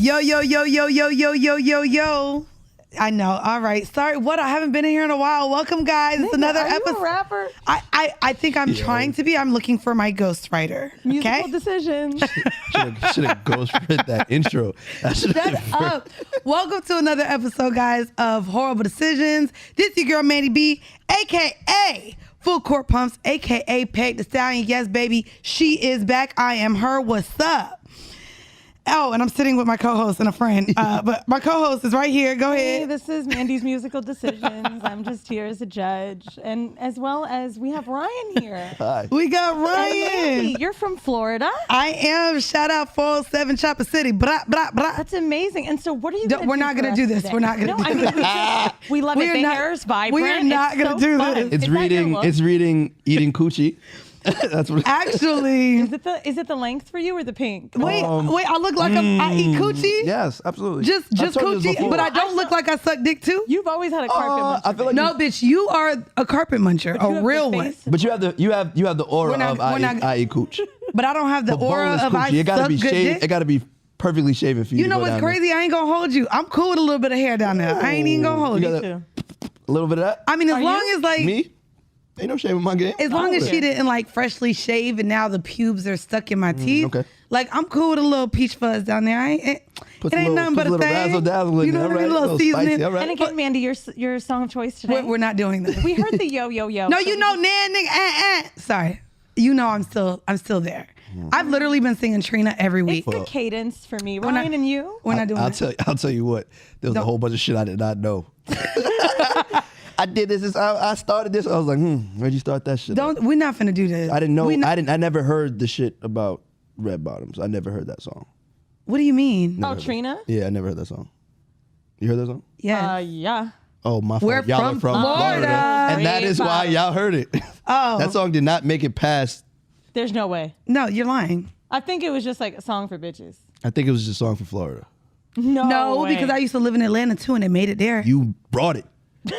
Yo, yo, yo, yo, yo, yo, yo, yo, yo. I know. All right. Sorry. What? I haven't been in here in a while. Welcome, guys. It's another episode. Are you a rapper? I think I'm trying to be. I'm looking for my ghostwriter. Musical Decisions. Should have ghostwritten that intro. Shut up. Welcome to another episode, guys, of Whoreible Decisions. This is your girl, Mandy B, a.k.a. Full Court Pumps, a.k.a. Peg the Stallion. Yes, baby. She is back. I am her. What's up? Oh, and I'm sitting with my co-host and a friend. But my co-host is right here. Go ahead. Hey, this is Mandy's Musical Decisions. I'm just here as a judge. And as well as we have Ryan here. Hi. We got And Ryan. Mandy, you're from Florida. I am. Shout out 407 Chopper City. Blah, blah, blah. That's amazing. And so what are you going to do? We're not going to do this. Today? We're not going to do this. We love We it. are The not- hair is vibrant. we are not It's gonna so do fun. this. It's Is that your reading. look? It's reading. Eating coochie. That's what. Actually, Is it the length for you or the pink? wait, I look like I eat coochie? Yes, absolutely. Just I've told you this coochie, before. but I don't look like I suck dick too? You've always had a carpet muncher. I feel like No, bitch, you are a carpet muncher, But you a have real the one. face. But you have the aura We're not- of we're I not- eat cooch. But I don't have the But aura boneless of I coochie. It gotta suck be good shaved. dick. It gotta be perfectly shaven for you. You to know go what's down there. crazy? I ain't gonna hold you. I'm cool with a little bit of hair down there. I ain't even gonna hold You you. gotta- Too. A little bit of that. I mean, as Are long you? as like, Me? Ain't no shame in my game. as long as Yeah. she didn't like freshly shave and now the pubes are stuck in my teeth. okay. Like I'm cool with a little peach fuzz down there. It Put ain't some nothing but a little thing. razzle dazzle in You know there. what I mean? A All little right. seasoning. Spicy. All right. And again, Mandy, your song of choice today. We're not doing that. We heard the yo yo yo. No, So you know, nan, nigga, Sorry. You know I'm still there. I've literally been singing Trina every week. it's the cadence for me. not- Ryan and you. We're not doing I'll that. tell you what. There was a Don't- whole bunch of shit I did not know. I did this. I started this. I was like, where'd you start that shit? We're not finna do this. I didn't know. We not- I never heard the shit about Red Bottoms. I never heard that song. What do you mean? Oh, Trina. Yeah, I never heard that song. You heard that song? Yeah. Yeah. Oh, my fault. We're Y'all from are from Florida. And that is why y'all heard it. Oh. That song did not make it past. There's no way. No, you're lying. I think it was just like a song for bitches. I think it was just a song for Florida. No, way. because I used to live in Atlanta too, and it made it there. You brought it. No,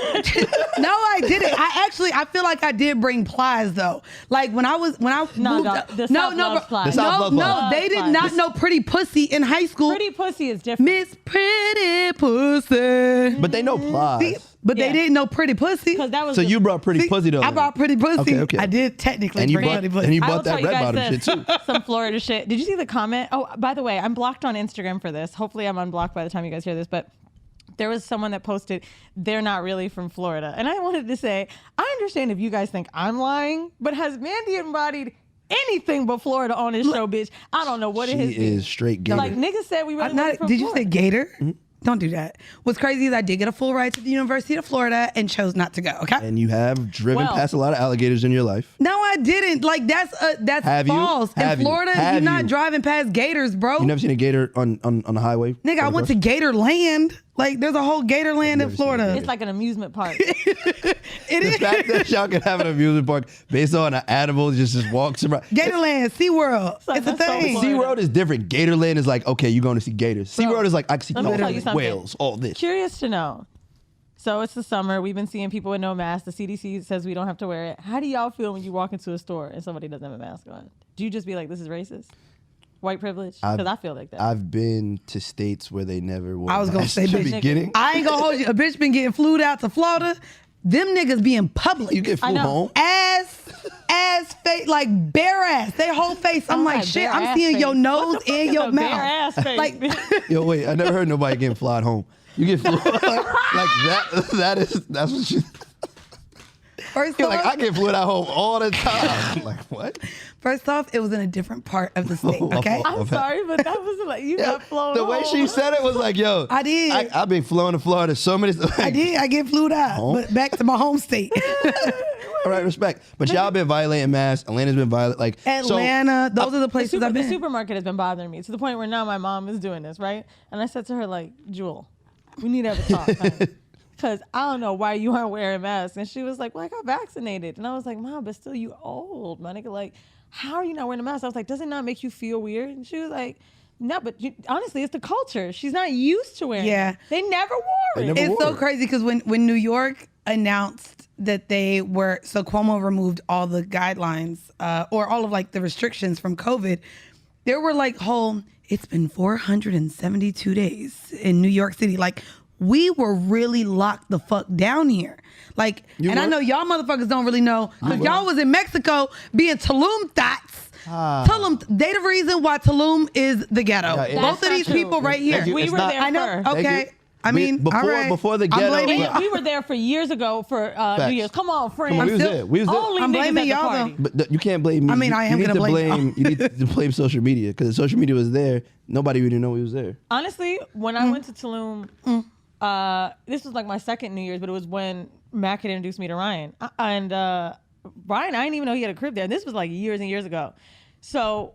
I didn't. I feel like I did bring plies though. Like when I moved dog, up, the South loves plies. The South no, loves plies. they did Plies. not know Pretty Pussy in high school. Pretty pussy is different. Miss Pretty Pussy. But they know Plies. But Yeah. they didn't know Pretty Pussy. Because that was So the- you brought Pretty See, Pussy though. I brought Pretty Pussy. Okay. I did technically And you bring brought, Pretty Pussy. and you I will bought tell that you Red guys Bottom this, shit too. some Florida shit. Did you see the comment? Oh, by the way, I'm blocked on Instagram for this. Hopefully I'm unblocked by the time you guys hear this, but there was someone that posted, they're not really from Florida. And I wanted to say, I understand if you guys think I'm lying, but has Mandy embodied anything but Florida on his show, bitch? I don't know what it She has been. is straight gator. Like niggas said we really wasn't from Did you say Florida. Gator? Mm-hmm. Don't do that. What's crazy is I did get a full ride to the University of Florida and chose not to go. Okay. And you have driven Well- past a lot of alligators in your life. No, I didn't. Like that's Have you? false. Have In you? Florida, Have you're not you? driving past gators, bro. You never seen a gator on the highway? Nigga, I went to Gator Land. Like, there's a whole Gator Land in never seen Florida. It's like an amusement park. It The is. fact that y'all can have an amusement park based on an animal just walks around. Gatorland, SeaWorld. like It's a that's so thing. Florida. SeaWorld is different. Gatorland is like, okay, you're going to see gators. SeaWorld is like, I can see Let me tell you dolphins, something. whales, all this. Curious to know. So it's the summer. We've been seeing people with no mask. The CDC says we don't have to wear it. How do y'all feel when you walk into a store and somebody doesn't have a mask on? Do you just be like, this is racist? White privilege? Because I feel like that. I've been to states where they never wore I was gonna masks say, in the bitch. beginning. I ain't gonna hold you. A bitch been getting flued out to Florida. Them niggas be in public. You get I flew know. home. ass face, like bare ass. They whole face. I'm Oh, like, like shit, bare I'm ass seeing your face. nose What the fuck and is your a mouth. bare ass face, Like, bitch? Yo, wait, I never heard nobody getting flied home. You get flew like that. That's what you. first You're off, like, I get flew out home all the time. I'm like, what? first off, it was in a different part of the state, okay? I'm sorry, but that was like, you got flown The way she home. said it was like, yo, I did. I've been flown to Florida so many times. I did. I get flued out, Home? but back to my home state. All right, respect. But y'all been violating masks. Atlanta's been violating. Like Atlanta, those are the places I've The been. supermarket has been bothering me to the point where now my mom is doing this, right? And I said to her, like, Jewel, we need to have a talk, honey. Because I don't know why you aren't wearing masks. And she was like, well, I got vaccinated. And I was like, Mom, but still you old, my nigga. Like, how are you not wearing a mask? I was like, does it not make you feel weird? And she was like, no, but honestly, it's the culture. She's not used to wearing Yeah. it. They never wore They it. never It's wore so it. crazy because when New York announced that they were, so Cuomo removed all the guidelines or all of like the restrictions from COVID, there were like it's been 472 days in New York City. Like, we were really locked the fuck down here. Like, I know y'all motherfuckers don't really know, because y'all was in Mexico being Tulum thoughts. Tulum, they the reason why Tulum is the ghetto. Both of these people right here. We were there. I know. Okay. I mean, before the ghetto. And we were there for years ago for New Year's. Come on, friends. Come on, we was there. Only I'm niggas blaming at the y'all, party. though. But you can't blame me. I mean, I am gonna blame you need to blame social media, because if social media was there, nobody would even know we was there. Honestly, when I went to Tulum, this was like my second New Year's, but it was when Mac had introduced me to Ryan. And Ryan, I didn't even know he had a crib there. This was like years and years ago. So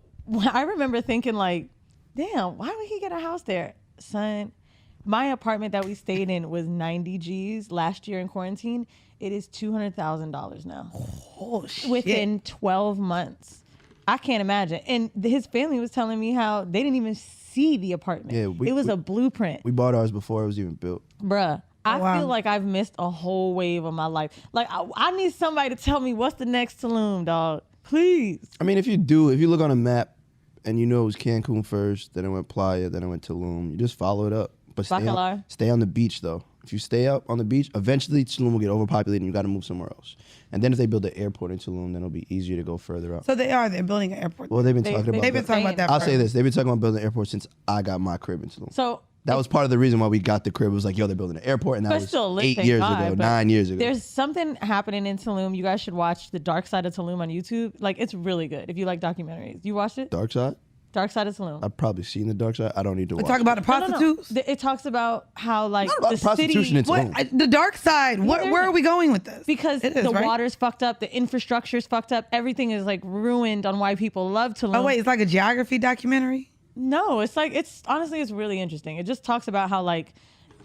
I remember thinking like, damn, why would he get a house there? Son, my apartment that we stayed in was 90 G's last year in quarantine. It is $200,000 now. Oh, shit. Within 12 months. I can't imagine. And his family was telling me how they didn't even see the apartment. Yeah, it was a blueprint. We bought ours before it was even built. Bruh, I wow. feel like I've missed a whole wave of my life. Like, I need somebody to tell me what's the next Tulum, dog. Please. I mean, if you look on a map and you know it was Cancun first, then it went Playa, then it went Tulum, you just follow it up. But stay on the beach, though. If you stay up on the beach, eventually Tulum will get overpopulated and you got to move somewhere else. And then if they build an airport in Tulum, then it'll be easier to go further up. So they're building an airport. Well, they've been talking about that. I'll say this. They've been talking about building an airport since I got my crib in Tulum. So that was part of the reason why we got the crib. It was like, yo, they're building an airport. And that was still lit, 8 thank years God, ago, but 9 years ago. There's something happening in Tulum. You guys should watch The Dark Side of Tulum on YouTube. Like, it's really good if you like documentaries. You watched it? Dark Side? Dark Side of Tulum. I've probably seen the Dark Side. I don't need to watch Talk about the prostitutes? No. It talks about how, like, Not about the prostitution city... in Tulum. The dark side. Where are we going with this? Because the water's fucked up, the infrastructure's fucked up, everything is like ruined on why people love Tulum. Oh wait, it's like a geography documentary? No, it's like, honestly, it's really interesting. It just talks about how like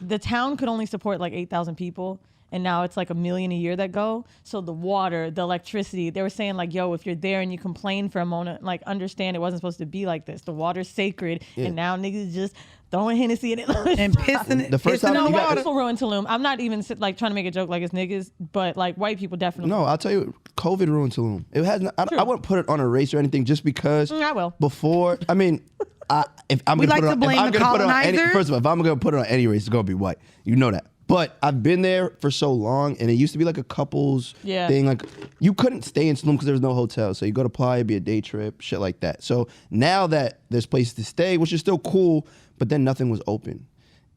the town could only support like 8,000 people. And now it's like 1 million a year that go. So the water, the electricity, they were saying like, yo, if you're there and you complain for a moment, like understand it wasn't supposed to be like this. The water's sacred. Yeah. And now niggas just throwing Hennessy in it. And pissing it. The first time white people ruin Tulum. I'm not even like trying to make a joke like it's niggas, but like white people definitely. No, I'll tell you, COVID ruined Tulum. It has. I wouldn't put it on a race or anything just because. I will. Before, I mean, if I'm going to put it on any, first of all, if I'm going to put it on any race, it's going to be white. You know that. But I've been there for so long, and it used to be like a couples thing. Like, you couldn't stay in Tulum because there was no hotel. So you go to Playa, it'd be a day trip, shit like that. So now that there's places to stay, which is still cool, but then nothing was open.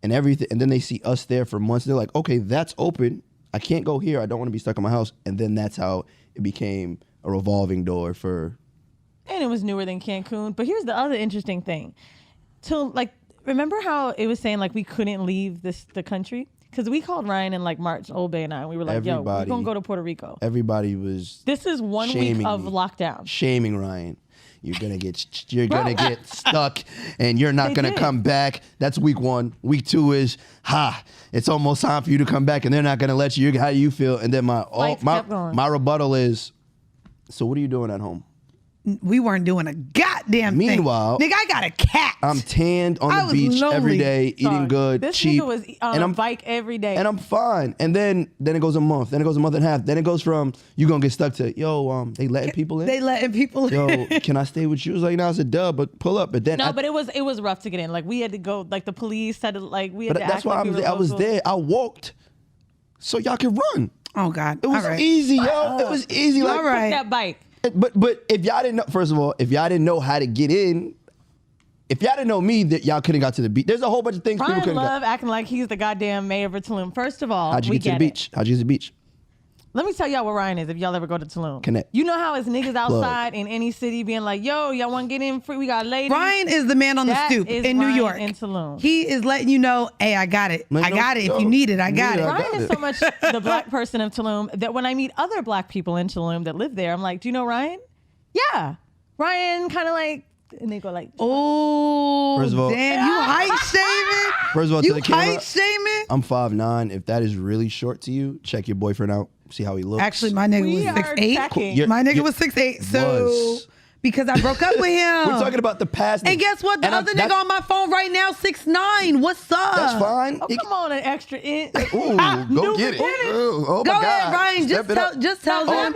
And everything, and then they see us there for months. They're like, okay, that's open. I can't go here. I don't want to be stuck in my house. And then that's how it became a revolving door for... And it was newer than Cancun. But here's the other interesting thing. Remember how it was saying like we couldn't leave the country? Because we called Ryan in like March, Old Bay and I, and we were like, yo, we're going to go to Puerto Rico. Everybody was This is 1 week of lockdown. Shaming Ryan. You're going to get stuck and you're not going to come back. That's week 1. Week 2 is, it's almost time for you to come back and they're not going to let you. How do you feel? And then my rebuttal is, so what are you doing at home? We weren't doing a goddamn Meanwhile, thing. Nigga, I got a cat. I'm tanned on the beach every day, eating good, this cheap. This nigga was on a bike every day. And I'm fine. And then it goes a month. Then it goes a month and a half. Then it goes from, you going to get stuck to, yo, they letting people in? They letting people in. Yo, can I stay with you? It was like, no, it's a dub, but pull up. But then but it was rough to get in. Like, we had to go, like, the police said, like, we had to that's why I was there. I walked so y'all could run. Oh, God. It was easy, yo. It was easy. Like, all right. That bike. But if y'all didn't know, first of all, if y'all didn't know how to get in, if y'all didn't know me, that y'all couldn't got to the beach. There's a whole bunch of things people couldn't got. acting like he's the goddamn mayor of Tulum. First of all, how'd you get to the beach? How'd you get to the beach? Let me tell y'all what Ryan is if y'all ever go to Tulum. Connect. You know how it's niggas outside in any city being like, yo, y'all want to get in free? We got ladies. Ryan is the man on the stoop in New York. In Tulum. He is letting you know, hey, I got it. I got it. If you need it, I got it. Ryan is so much the black person of Tulum that when I meet other black people in Tulum that live there, I'm like, do you know Ryan? Yeah. Ryan kind of like, and they go like, oh, first of all, damn, you height shaming? First of all, you to the camera, height shaming? I'm 5'9". If that is really short to you, check your boyfriend out. See how he looks. Actually, my nigga was 6'8". My nigga was 6'8". So, because I broke up with him. We're talking about the past. And guess what? The other nigga on my phone right now, 6'9". What's up? That's fine. Oh, come on, an extra inch. Ooh, go get it. Oh, go my ahead, God. Ryan. Just tell them.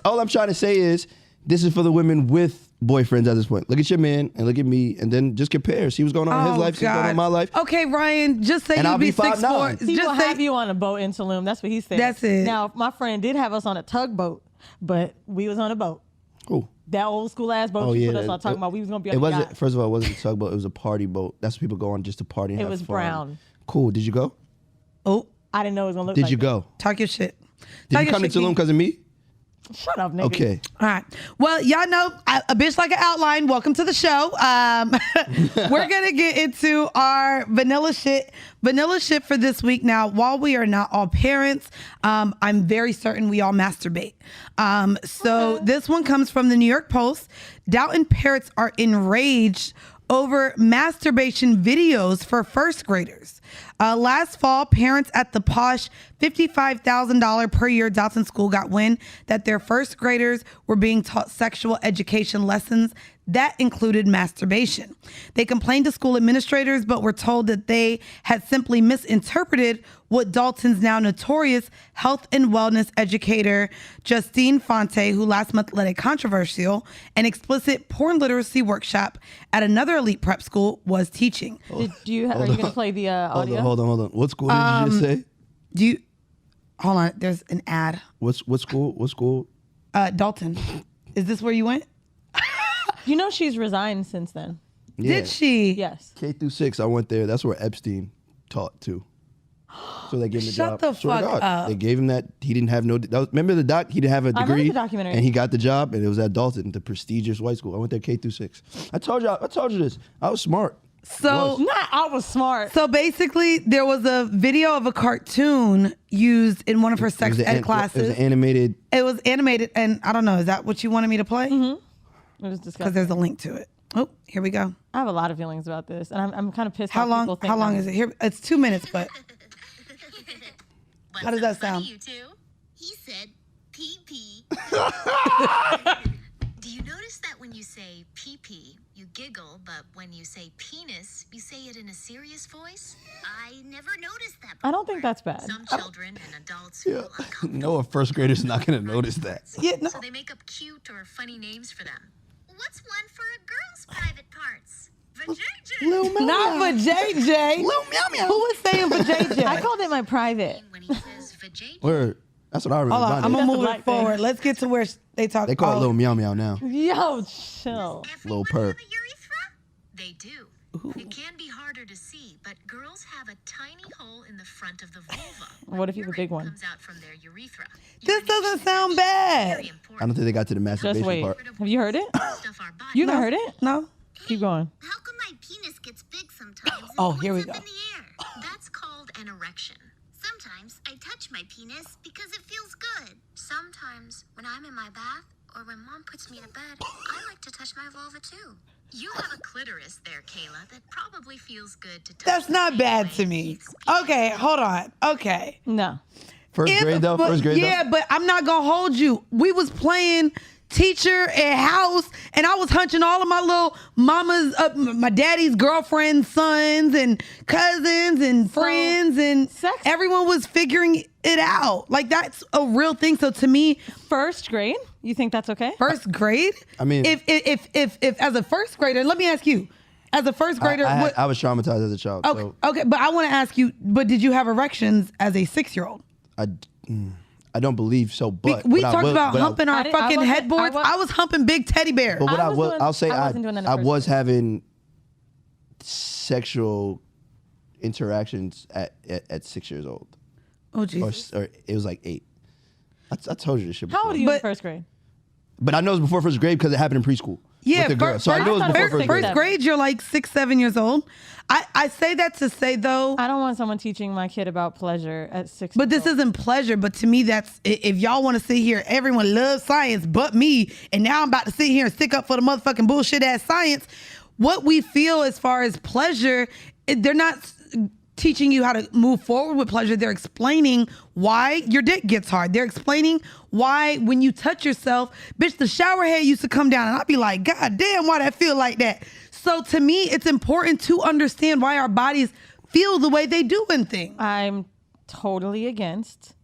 All I'm trying to say is, this is for the women with boyfriends at this point. Look at your man and look at me, and then just compare. See what's going on in his life, see what's going on in my life. Okay, Ryan, just say and you'll I'll be 6'4". He will have you on a boat in Tulum. That's what he said. That's it. Now, my friend did have us on a tugboat, but we was on a boat. Cool. That old school ass boat you put us on talking about. We was going to be on the yacht. First of all, it wasn't a tugboat. It was a party boat. That's what people go on just to party and have fun. It was brown. Cool. Did you go? Oh. I didn't know it was going to look like Did you go? Talk your shit. Did you come to Tulum because of me? Shut up, nigga. Okay. All right. Well, y'all know a bitch like an outline. Welcome to the show. We're gonna get into our vanilla shit. Vanilla shit for this week. Now, while we are not all parents, I'm very certain we all masturbate. This one comes from the New York Post. Downton parents are enraged over masturbation videos for first graders. Last fall, parents at the posh $55,000 per year Dalton school got wind that their first graders were being taught sexual education lessons that included masturbation. They complained to school administrators, but were told that they had simply misinterpreted what Dalton's now notorious health and wellness educator, Justine Fonte, who last month led a controversial and explicit porn literacy workshop at another elite prep school, was teaching. Are you going to play the audio? Hold on. What school did you just say? Hold on, there's an ad. What school? Dalton. Is this where you went? You know she's resigned since then. Yeah. Did she? Yes. K through 6, I went there. That's where Epstein taught too. So they gave him the job. Shut the fuck up. They gave him that. He didn't have remember the doc? He didn't have a degree. I remember the documentary. And he got the job, and it was at Dalton, the prestigious white school. I went there K through 6. I told you this. I was smart. I was smart. So basically, there was a video of a cartoon used in one of her sex ed classes. It was animated. It was animated, and I don't know. Is that what you wanted me to play? Mm-hmm. It was disgusting. Because there's a link to it. Oh, here we go. I have a lot of feelings about this, and I'm kind of pissed. How long is it? Here, it's 2 minutes, but how does that sound? You two? He said pee-pee. Do you notice that when you say pee-pee, you giggle, but when you say penis, you say it in a serious voice? I never noticed that before. I don't think that's bad. Some children and adults feel uncomfortable. No, a first grader's not going to notice that. Yeah, no. So they make up cute or funny names for them. What's one for a girl's private parts? Vajayjay. Not for JJ. Lil meow meow. Who was saying for JJ? I called it my private. When he says vajayjay. Word. That's what I remember. Hold on, I'm Bonnie. gonna That's move a it black forward. thing. Let's get to where they talk. They call it Lil Meow Meow now. Yo, chill. Little Everyone perp. have a urethra? They do. It can be harder to see, but girls have a tiny hole in the front of the vulva. What if you have a big one? Comes out from their urethra. This doesn't sound bad. Very I don't important. think they got to the Just masturbation wait. part. Have you heard it? Stuff our body. You haven't heard it? No. Keep going. How come my penis gets big sometimes? and Oh, here we points go. up in the air? That's called an erection. Sometimes I touch my penis because it feels good. Sometimes when I'm in my bath or when mom puts me to bed, I like to touch my vulva too. You have a clitoris there, Kayla, that probably feels good to touch. That's not bad to me. Okay, hold on. Okay. No. First grade though? Yeah, but I'm not gonna hold you. We was playing teacher at house, and I was hunching all of my little mamas, my daddy's girlfriend's sons and cousins and friends, and everyone was figuring it out. Like, that's a real thing. So to me, First grade? You think that's okay? first grade. I mean- if as a first grader, let me ask you, as a first grader, I was traumatized as a child. Okay, So okay, but I want to ask you, but did you have erections as a 6-year-old? I don't believe so, but We what I talked will- about what I- humping our I fucking wasn't- headboards. I was humping big teddy bear. But what I I was will, doing- I'll say, I wasn't doing that in I first was grade. having sexual interactions at 6 years old, Oh, Jesus. or it was like 8. I told you this shit before. How old are you in But- first grade? But I know it was before first grade because it happened in preschool. Yeah, with the girl. So I knew it was before first grade. first grade, you're like 6, 7 years old. I say that to say, though, I don't want someone teaching my kid about pleasure at 6. but this isn't pleasure. But to me, that's, if y'all want to sit here, everyone loves science but me, and now I'm about to sit here and stick up for the motherfucking bullshit ass science. What we feel as far as pleasure, they're not teaching you how to move forward with pleasure. They're explaining why your dick gets hard. They're explaining why when you touch yourself, bitch, the shower head used to come down, and I'd be like, God damn, why that feel like that? So to me, it's important to understand why our bodies feel the way they do in things. I'm totally against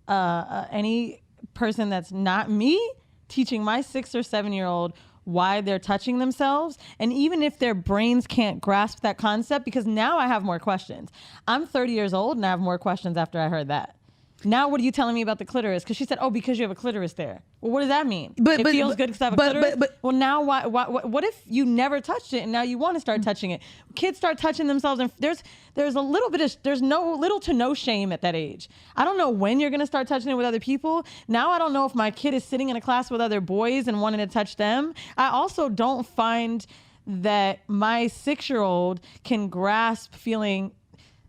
any person that's not me teaching my 6 or 7 year old why they're touching themselves. And even if their brains can't grasp that concept, because now I have more questions. I'm 30 years old and I have more questions after I heard that. Now what are you telling me about the clitoris? Because she said, oh, because you have a clitoris there. Well, what does that mean? It feels good because I have a clitoris? Well, now what if you never touched it and now you want to start touching it? Kids start touching themselves and there's little to no shame at that age. I don't know when you're going to start touching it with other people. Now I don't know if my kid is sitting in a class with other boys and wanting to touch them. I also don't find that my 6-year-old can grasp feeling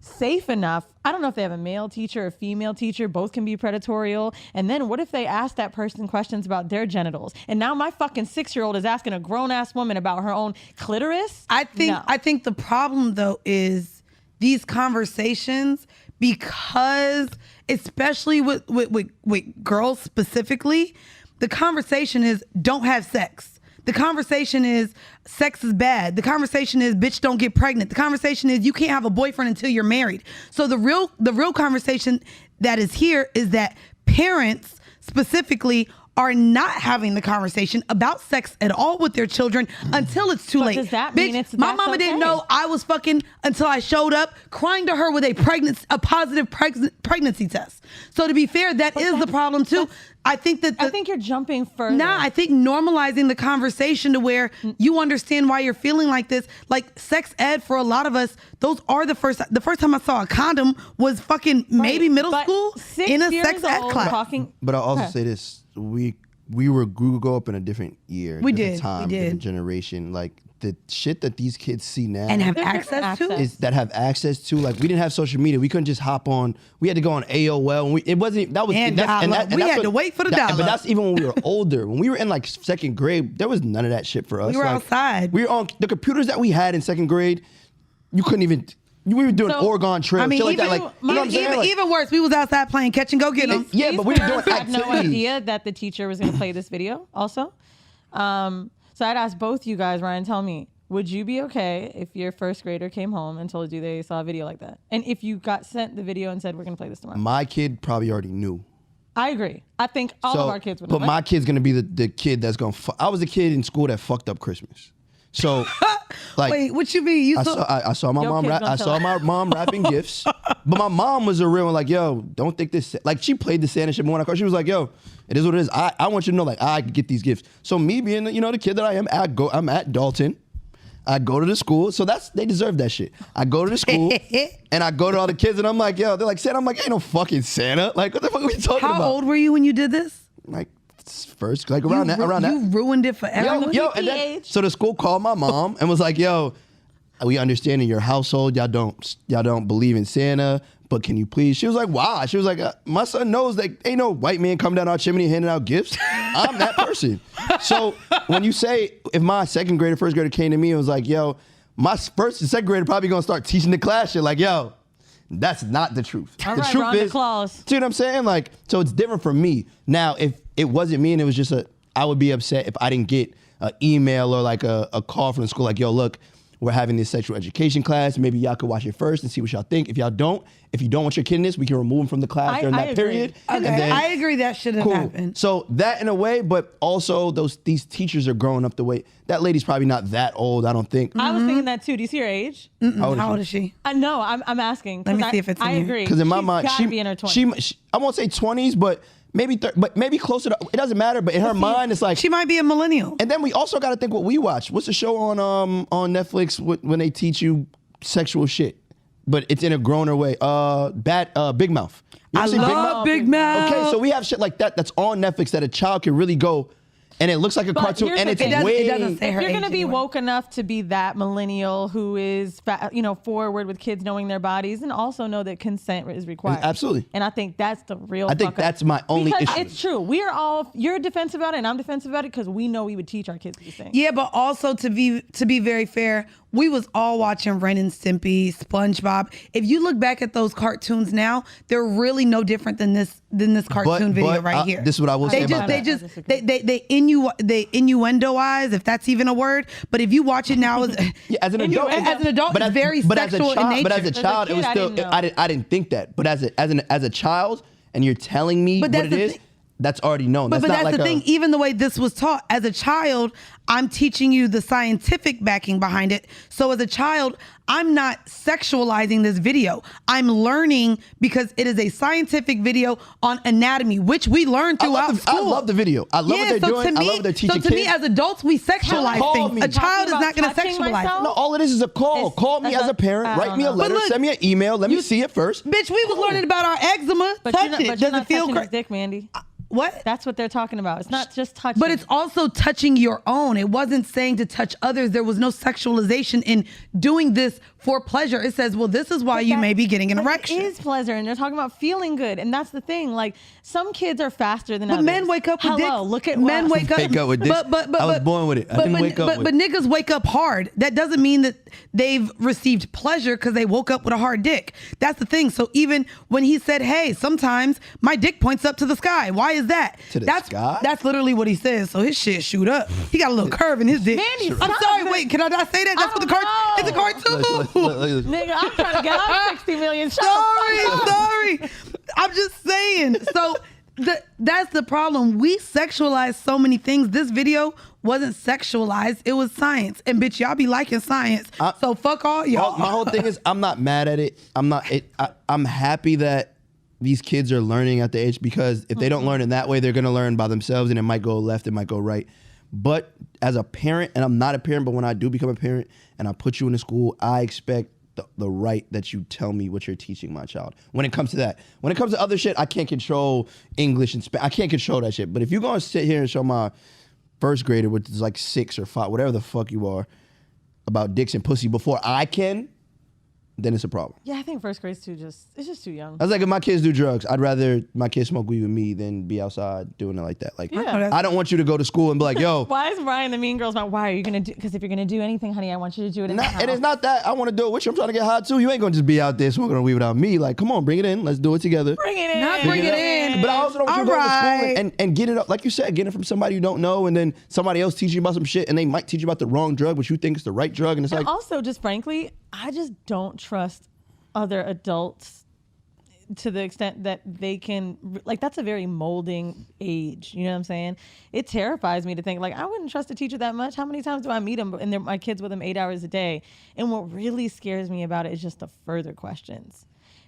safe enough. I don't know if they have a male teacher or a female teacher. Both can be predatorial. And then what if they ask that person questions about their genitals? And now my fucking 6-year-old is asking a grown-ass woman about her own clitoris? I think the problem, though, is these conversations, because especially with girls specifically, the conversation is don't have sex. The conversation is sex is bad. The conversation is bitch don't get pregnant. The conversation is you can't have a boyfriend until you're married. So the real conversation that is here is that parents specifically are not having the conversation about sex at all with their children until it's too late. Does that bitch, mean my mama didn't know I was fucking until I showed up crying to her with a positive pregnancy test. So to be fair, that is the problem too. I think you're jumping further. Nah, I think normalizing the conversation to where you understand why you're feeling like this. Like sex ed for a lot of us, those are the first time I saw a condom was fucking maybe middle school in a sex ed class. But I'll also say this. We grew up in a different year, different generation. Like the shit that these kids see now and have access to, like we didn't have social media. We couldn't just hop on. We had to go on AOL. And we had to wait for the dollar. But that's even when we were older. When we were in like 2nd grade, there was none of that shit for us. We were outside. We were on the computers that we had in 2nd grade. You couldn't even. We were doing Oregon Trail, shit like that. Like, you know what I'm saying? Even worse, we was outside playing catch and go get them. Yeah, but we were doing activities. I had no idea that the teacher was going to play this video also. So I'd ask both you guys, Ryan, tell me, would you be okay if your 1st grader came home and told you they saw a video like that? And if you got sent the video and said, we're going to play this tomorrow? My kid probably already knew. I agree. I think all of our kids would know. But my kid's going to be the kid that's going to I was the kid in school that fucked up Christmas. So, like, wait, what you mean? I saw my mom. I saw my mom wrapping gifts, but my mom was a real one. Like, yo, don't think this. Like, she played the Santa shit more. When I called, she was like, yo, it is what it is. I want you to know, like, I could get these gifts. So me being, the kid that I am, I'm at Dalton. I go to the school, so they deserve that shit. I go to the school and I go to all the kids and I'm like, yo, they're like Santa. I'm like, ain't no fucking Santa. Like, what the fuck are we talking about? How old were you when you did this? Like. First, like around that. You ruined it for everyone. So the school called my mom and was like, "Yo, we understand in your household y'all don't believe in Santa, but can you please?" She was like, "Why?" She was like, "My son knows that ain't no white man come down our chimney handing out gifts. I'm that person." So when you say if my 2nd grader, 1st grader came to me and was like, "Yo, my 1st and 2nd grader probably gonna start teaching the class shit," like, "Yo, that's not the truth. All the right, truth is, Claus. see what I'm saying? Like, so it's different for me. Now, if it wasn't me and it was just I would be upset if I didn't get an email or like a call from the school like, yo, look, we're having this sexual education class. Maybe y'all could watch it first and see what y'all think. If you don't want your kid in this, we can remove him from the class during that period. Okay, I agree that shouldn't happen. So that in a way, but also these teachers are growing up the way, that lady's probably not that old, I don't think. I was thinking that too. Do you see her age? How old is she? No, I'm asking. Let me see if it's in I here. agree. Because in my mind, she be in her 20s. I won't say 20s, but maybe closer to, it doesn't matter, but in her mind, it's like. She might be a millennial. And then we also got to think what we watch. What's the show on Netflix when they teach you sexual shit? But it's in a growner way. Big Mouth. I love Big Mouth. Okay, so we have shit like that that's on Netflix that a child can really go, and it looks like a cartoon, and it's way. It doesn't say her If you're going to be anyway. woke enough to be that millennial who is, forward with kids knowing their bodies, and also know that consent is required. Absolutely. And I think that's the real. I think that's my only because issue. it's true. You're defensive about it, and I'm defensive about it because we know we would teach our kids these things. Yeah, but also to be very fair, we was all watching Ren and Stimpy, SpongeBob. If you look back at those cartoons now, they're really no different than this cartoon video right here. This is what I will say about that. They innuendoize, if that's even a word. But if you watch it now as an adult, it's very sexual in nature. But as a child, it was still. I didn't think that. But as a child, and you're telling me what it is. That's already known. But that's the thing. Even the way this was taught, as a child, I'm teaching you the scientific backing behind it. So as a child, I'm not sexualizing this video. I'm learning because it is a scientific video on anatomy, which we learn throughout school. I love the video. I love what they're doing. I love what they're teaching kids. So to me, as adults, we sexualize things. A child is not going to sexualize. No, all it is a call. Call me as a parent. Write me a letter. Send me an email. Let me see it first. Bitch, we was learning about our eczema. Touch it. Does it feel great? Dick, Mandy. What? That's what they're talking about. It's not just touching. But it's also touching your own. It wasn't saying to touch others. There was no sexualization in doing this for pleasure. It says, well, this is why you may be getting an erection. It is pleasure, and they're talking about feeling good, and that's the thing. Like, some kids are faster than others. But men wake up with dicks. Look at men wake up with dicks. But I was born with it. I didn't wake up with it. But niggas wake up hard. That doesn't mean that they've received pleasure because they woke up with a hard dick. That's the thing. So even when he said, hey, sometimes my dick points up to the sky. Why is that? To the sky? That's literally what he says. So his shit shoot up. He got a little curve in his dick. Mandy, I'm sorry. Wait, can I not say that? That's what the cartoon. It's a cartoon. Nigga, I'm trying to get on 60 million. Sorry. I'm just saying. So that's the problem. We sexualize so many things. This video wasn't sexualized. It was science. And bitch, y'all be liking science. So fuck all y'all. My whole thing is I'm not mad at it. I'm happy that these kids are learning at the age, because if they don't learn in that way, they're going to learn by themselves, and it might go left, it might go right. But as a parent, and I'm not a parent, but when I do become a parent and I put you in a school, I expect the right that you tell me what you're teaching my child. When it comes to that. When it comes to other shit, I can't control English and Spanish. I can't control that shit. But if you're going to sit here and show my first grader, which is like 6 or 5, whatever the fuck you are, about dicks and pussy before I can, then it's a problem. Yeah, I think first grade's it's just too young. I was like, if my kids do drugs, I'd rather my kids smoke weed with me than be outside doing it like that. Like, I don't want you to go to school and be like, yo. Why is Brian the mean girls about, why are you going to do, because if you're going to do anything, honey, I want you to do it in the house. And it's not that. I want to do it with you. I'm trying to get high too. You ain't going to just be out there smoking on weed without me. Like, come on, bring it in. Let's do it together. Bring it in. Not bring it in. But I also don't want you to go to school and get it up. Like you said, get it from somebody you don't know, and then somebody else teach you about some shit, and they might teach you about the wrong drug, but you think it's the right drug. And it's like. Also, just frankly, I just don't trust other adults to the extent that they can, like, that's a very molding age. You know what I'm saying? It terrifies me to think, like, I wouldn't trust a teacher that much. How many times do I meet them and my kids with them 8 hours a day? And what really scares me about it is just the further questions.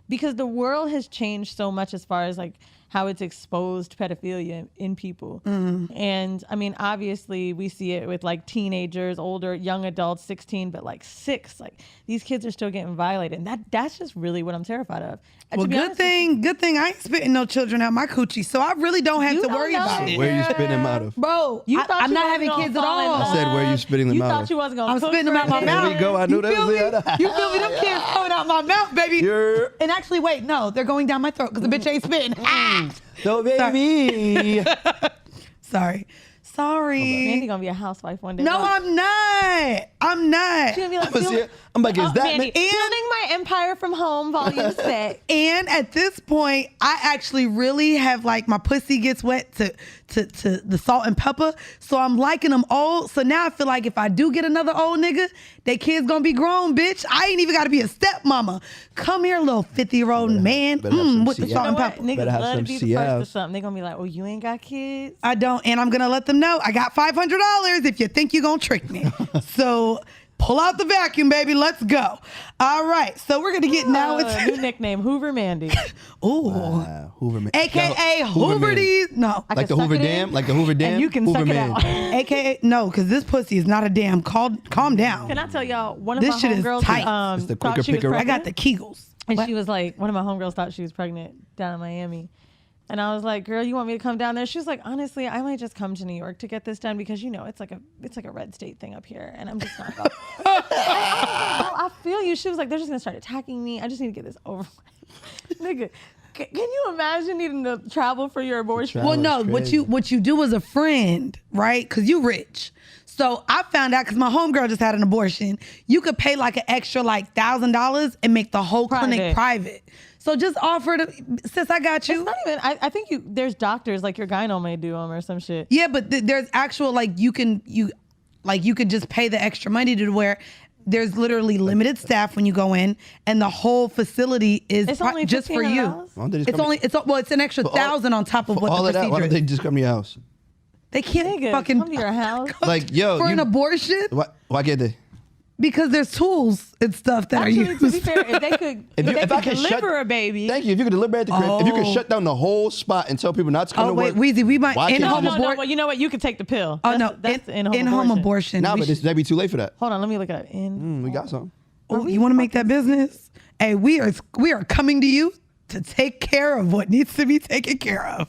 Because the world has changed so much as far as like how it's exposed pedophilia in people. And I mean, obviously we see it with like teenagers, older, young adults, 16, but like 6, like these kids are still getting violated. And that's just really what I'm terrified of. And well, good thing I ain't spitting no children out my coochie, so I really don't have to worry about it. Where are you spitting them out of? Bro, I'm not having kids at all. I said, where are you spitting them out of? You thought you wasn't going to I'm spitting them out my mouth. There we go. I knew that was it. You feel me? Them kids coming out my mouth, baby. And actually, wait, no, they're going down my throat because the bitch ain't spitting. No, baby. Sorry. Mandy gonna be a housewife one day. No, I'm not. She's gonna be like, I'm like, is that Mandy, building my empire from home, volume 6. And at this point, I actually really have like my pussy gets wet to the salt and pepper. So I'm liking them old. So now I feel like if I do get another old nigga, they kids gonna be grown, bitch. I ain't even gotta be a stepmama. Come here, little 50-year-old man. With the salt and pepper. Niggas love to be the first or something. They gonna be like, oh, you ain't got kids? I don't, and I'm gonna let them know I got $500 if you think you gonna trick me. So pull out the vacuum, baby. Let's go. All right. So we're gonna get now into new nickname, Hoover Mandy. Ooh. Hoover Man. AKA Hoover these. No. Like the Hoover Dam? Like the Hoover Dam? And you can Hoover suck Man. it out. AKA, no, because this pussy is not a dam. Calm down. Can I tell y'all, one of this my shit is homegirls tight. It's the thought quicker she was picker. pregnant. I got the Kegels. And she was like, one of my homegirls thought she was pregnant down in Miami. And I was like, girl, you want me to come down there? She was like, honestly, I might just come to New York to get this done because, you know, it's like a red state thing up here. And I'm just not going. I feel you. She was like, they're just going to start attacking me. I just need to get this over with. Nigga, can you imagine needing to travel for your abortion? Well, no, what you do as a friend, right? Because you rich. So I found out because my homegirl just had an abortion. You could pay like an extra like $1,000 and make the whole clinic private. So just offer to, sis, I got you. It's not even, I think there's doctors like your gyno may do them or some shit. Yeah, but there's actual like you could just pay the extra money to where there's literally limited staff when you go in, and the whole facility is just for you. It's an extra $1,000 on top of what the procedure is. Why don't they just come to your house? They can't fucking come to your house. Like, yo, for an abortion. Why can't they? Because there's tools and stuff that are used. To be fair, if they could, if I could deliver a baby. Thank you. If you could deliver at the crib, if you could shut down the whole spot and tell people not to come to work. Weezy, we might in-home abortion. No, well, you know what? You could take the pill. That's in-home abortion. Nah, but that'd be too late for that. Hold on, let me look it up. We got something. Oh, you want to make that business? Hey, we are coming to you to take care of what needs to be taken care of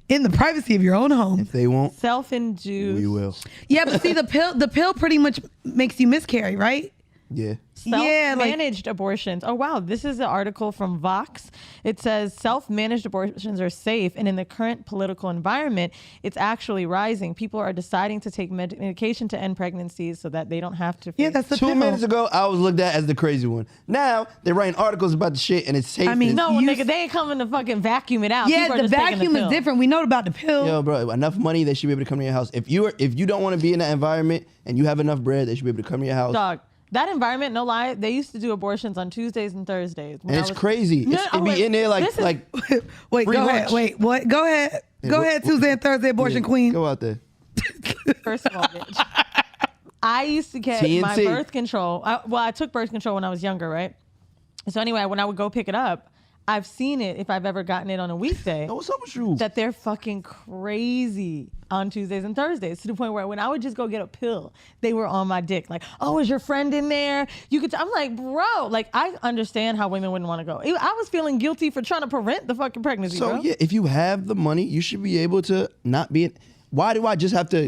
in the privacy of your own home. If they won't, self-induced. we will. Yeah, but see, the pill pretty much makes you miscarry, right? Yeah. Self-managed abortions. Oh, wow. This is an article from Vox. It says self-managed abortions are safe. And in the current political environment, it's actually rising. People are deciding to take medication to end pregnancies so that they don't have to. Yeah, that's the 2 minutes ago, I was looked at as the crazy one. Now, they're writing articles about the shit and it's safe. I mean, no, nigga, they ain't coming to fucking vacuum it out. Yeah, the vacuum is different. We know about the pill. Yo, bro, enough money, they should be able to come to your house. If you don't want to be in that environment and you have enough bread, they should be able to come to your house. Dog. That environment, no lie, they used to do abortions on Tuesdays and Thursdays. And it's crazy. It'd be in there like wait, go ahead. Wait, what? Go ahead. Go ahead, Tuesday and Thursday abortion queen. Go out there. First of all, bitch. I used to get my birth control. I took birth control when I was younger, right? So anyway, when I would go pick it up, I've seen it, if I've ever gotten it on a weekday. What's up with you? That they're fucking crazy on Tuesdays and Thursdays, to the point where when I would just go get a pill, they were on my dick. Like, oh, is your friend in there? I'm like, bro, like, I understand how women wouldn't want to go. I was feeling guilty for trying to prevent the fucking pregnancy, bro. So, yeah, if you have the money, you should be able to not be in. Why do I just have to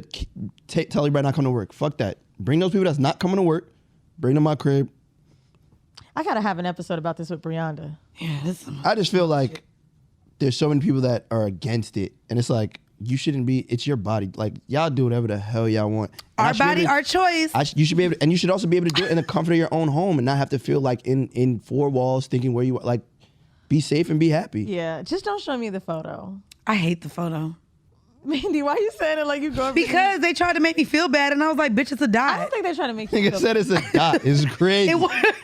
tell everybody not coming to work? Fuck that. Bring those people that's not coming to work. Bring them to my crib. I gotta have an episode about this with Brianda. Yeah, I just feel like there's so many people that are against it, and it's like, you shouldn't be. It's your body. Like, y'all do whatever the hell y'all want. Our body, our choice. You should be able to, and you should also be able to do it in the comfort of your own home and not have to feel like in four walls thinking where you are. Like, be safe and be happy. Yeah, just don't show me the photo. I hate the photo. Mandy, why you saying it like you going? Because they tried to make me feel bad, and I was like, "Bitch, it's a dot." I don't think they're trying to make you feel said bad. It's a dot. It's crazy.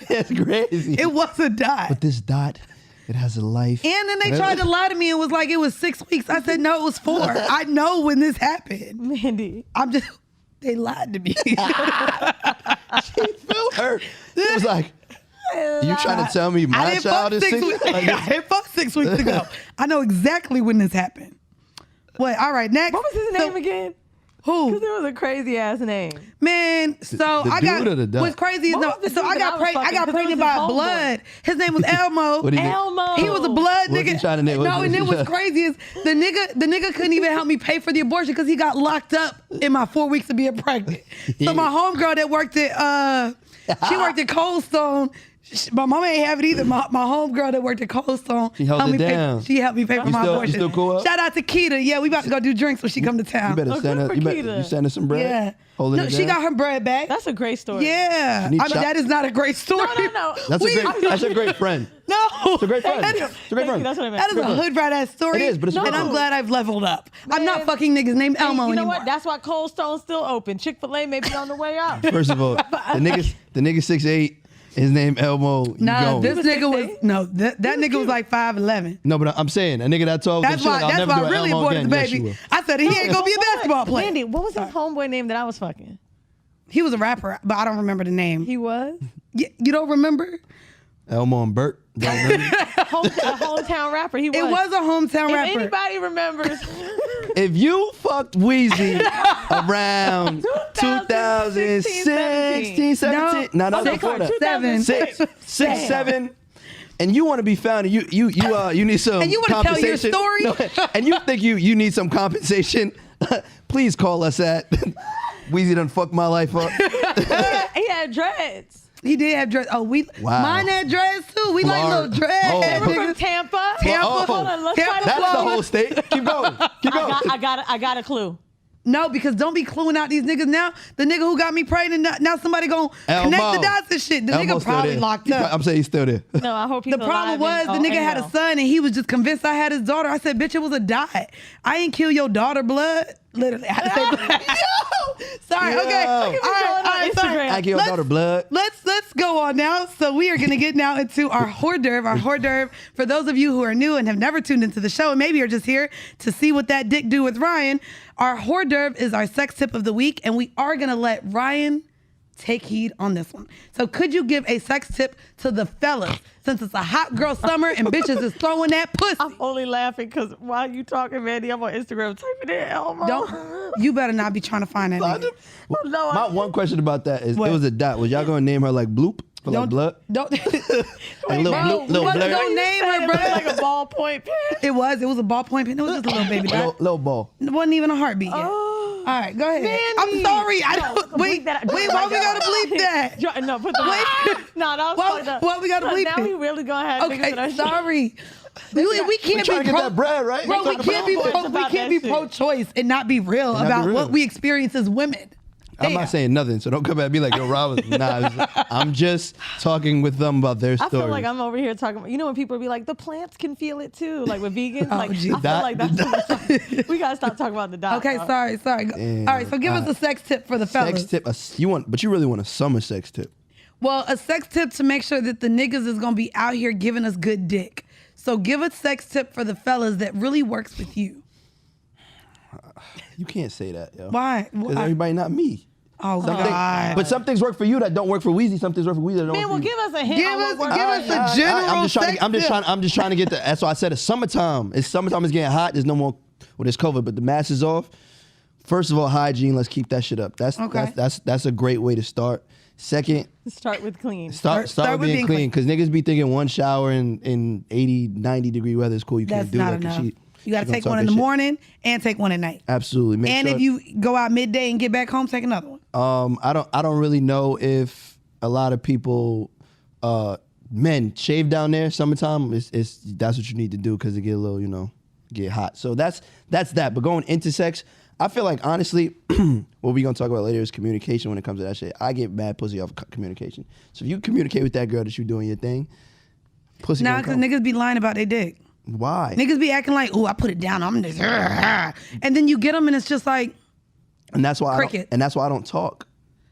It's crazy. It was a dot. But this dot, it has a life. And then they tried to lie to me and was like, it was 6 weeks. I said, no, it was 4. I know when this happened. Mandy. They lied to me. She felt hurt. It was like, you trying to tell me my child is 6 weeks? I hit fuck 6 weeks ago. I know exactly when this happened. Wait, all right, next. What was his name again? Who? Because it was a crazy ass name. Man, so I got what's crazy is I got pregnant by blood. His name was Elmo. Elmo. He was a blood nigga. No, and then what's crazy is the nigga couldn't even help me pay for the abortion because he got locked up in my 4 weeks of being pregnant. So my homegirl that worked at she worked at Cold Stone. My mama ain't have it either. My homegirl that worked at Cold Stone. She held it down. She helped me pay for my abortion. You still cool up? Shout out to Keita. Yeah, we about to go do drinks when she come to town. You better send her. You send her some bread. Yeah. No, she got her bread back. That's a great story. Yeah. I mean, that is not a great story. No. That's a great friend. No. It's a great friend. It's a great friend. That's what I meant. That is a hood rat ass story. It is, but it's and I'm glad I've leveled up. I'm not fucking niggas named Elmo anymore. You know what? That's why Cold Stone's still open. Chick-fil-A may be on the way out. First of all, the nigga 6'8". His name Elmo. Nah, this nigga was that nigga was like 5'11". No, but I'm saying a nigga that tall. That's why I really aborted the baby. Yes, I said he ain't gonna be a basketball player. Mandy, what was his homeboy name that I was fucking? He was a rapper, but I don't remember the name. He was? You don't remember? Elmo and Bert. A hometown rapper. He was. It was a hometown rapper. If anybody remembers. If you fucked Weezy around 2016, 17, no, before that. 6, 7, and you want to be found, and you need some and you want to tell your story, and you think you need some compensation, please call us at Weezy done fucked my life up. He had dreads. He did have dreads. Oh, mine had dreads too. We like little dreads. They were from Tampa. Hold on, let's That's the whole state. Keep going. I got a clue. No, because don't be cluing out these niggas now. The nigga who got me pregnant, now somebody gonna connect the dots and shit. The nigga probably locked up. I'm saying he's still there. No, I hope he's The problem was the nigga had a son and he was just convinced I had his daughter. I said, bitch, it was a dot. I ain't kill your daughter blood. Literally, I had to say black. Yo! Sorry, okay. All right, sorry. I give your daughter blood. Let's go on now. So we are going to get now into our hors d'oeuvre. Our hors d'oeuvre, for those of you who are new and have never tuned into the show, and maybe you're just here to see what that dick do with Ryan, our hors d'oeuvre is our sex tip of the week, and we are going to let Ryan take heed on this one. So could you give a sex tip to the fellas, since it's a hot girl summer and bitches is throwing that pussy? I'm only laughing because while you talking, Mandy, I'm on Instagram typing in Elmo. You better not be trying to find that nigga. No, My one question about that is, What? it was a dot. Was y'all gonna name her like Bloop for like blood? Don't. Like little Bloop, little blur? Don't name her, bro. Like a ballpoint pen. It was a ballpoint pen. It was just a little baby dot. Little ball. It wasn't even a heartbeat yet. All right, go ahead. Mandy. I'm sorry. I don't. Wait, why we gotta bleep that? No, put the No, that was fucked up. Why we gotta bleep now it? we really gonna have niggas Okay, that are sorry. We can't trying be to get that bread, right? Bro, we can't be about that shit. pro-choice and not be real not be about real. what we experience as women. I'm not saying nothing, so don't come at me like, yo, Rob. Nah, I'm just talking with them about their I story. feel like I'm over here talking about, when people be like, the plants can feel it too, like with vegans. Oh, like, geez. I feel like that's we gotta stop talking about the dot. Okay, sorry. Damn. All right, so give us a sex tip for the fellas. Sex tip. But you really want a summer sex tip. Well, a sex tip to make sure that the niggas is gonna be out here giving us good dick. So give a sex tip for the fellas that really works with you. You can't say that, yo. Why? Because everybody not me. Oh, God. But some things work for you that don't work for Weezy. Some things work for Weezy that don't Man, work for give us a hint. Give us a general I'm just trying to get the. That's why I said it's summertime. It's summertime. It's getting hot. There's no more. Well, there's COVID, but the mask is off. First of all, hygiene. Let's keep that shit up. That's a great way to start. Second, Start with clean. Start with being clean, because niggas be thinking one shower in 80, 90 degree weather is cool. You can't That's do not that. enough. You got to take one in the morning and take one at night. Absolutely. And if you go out midday and get back home, take another one. I don't really know if a lot of people, men shave down there summertime. That's what you need to do because it get a little, get hot. So that's that. But going into sex, I feel like honestly, what we gonna talk about later is communication when it comes to that shit. I get mad pussy off communication. So if you communicate with that girl that you doing your thing, pussy. Nah, because niggas be lying about their dick. Why? Niggas be acting like, oh, I put it down. I'm just, and then you get them and it's just like, and that's why cricket. I don't talk.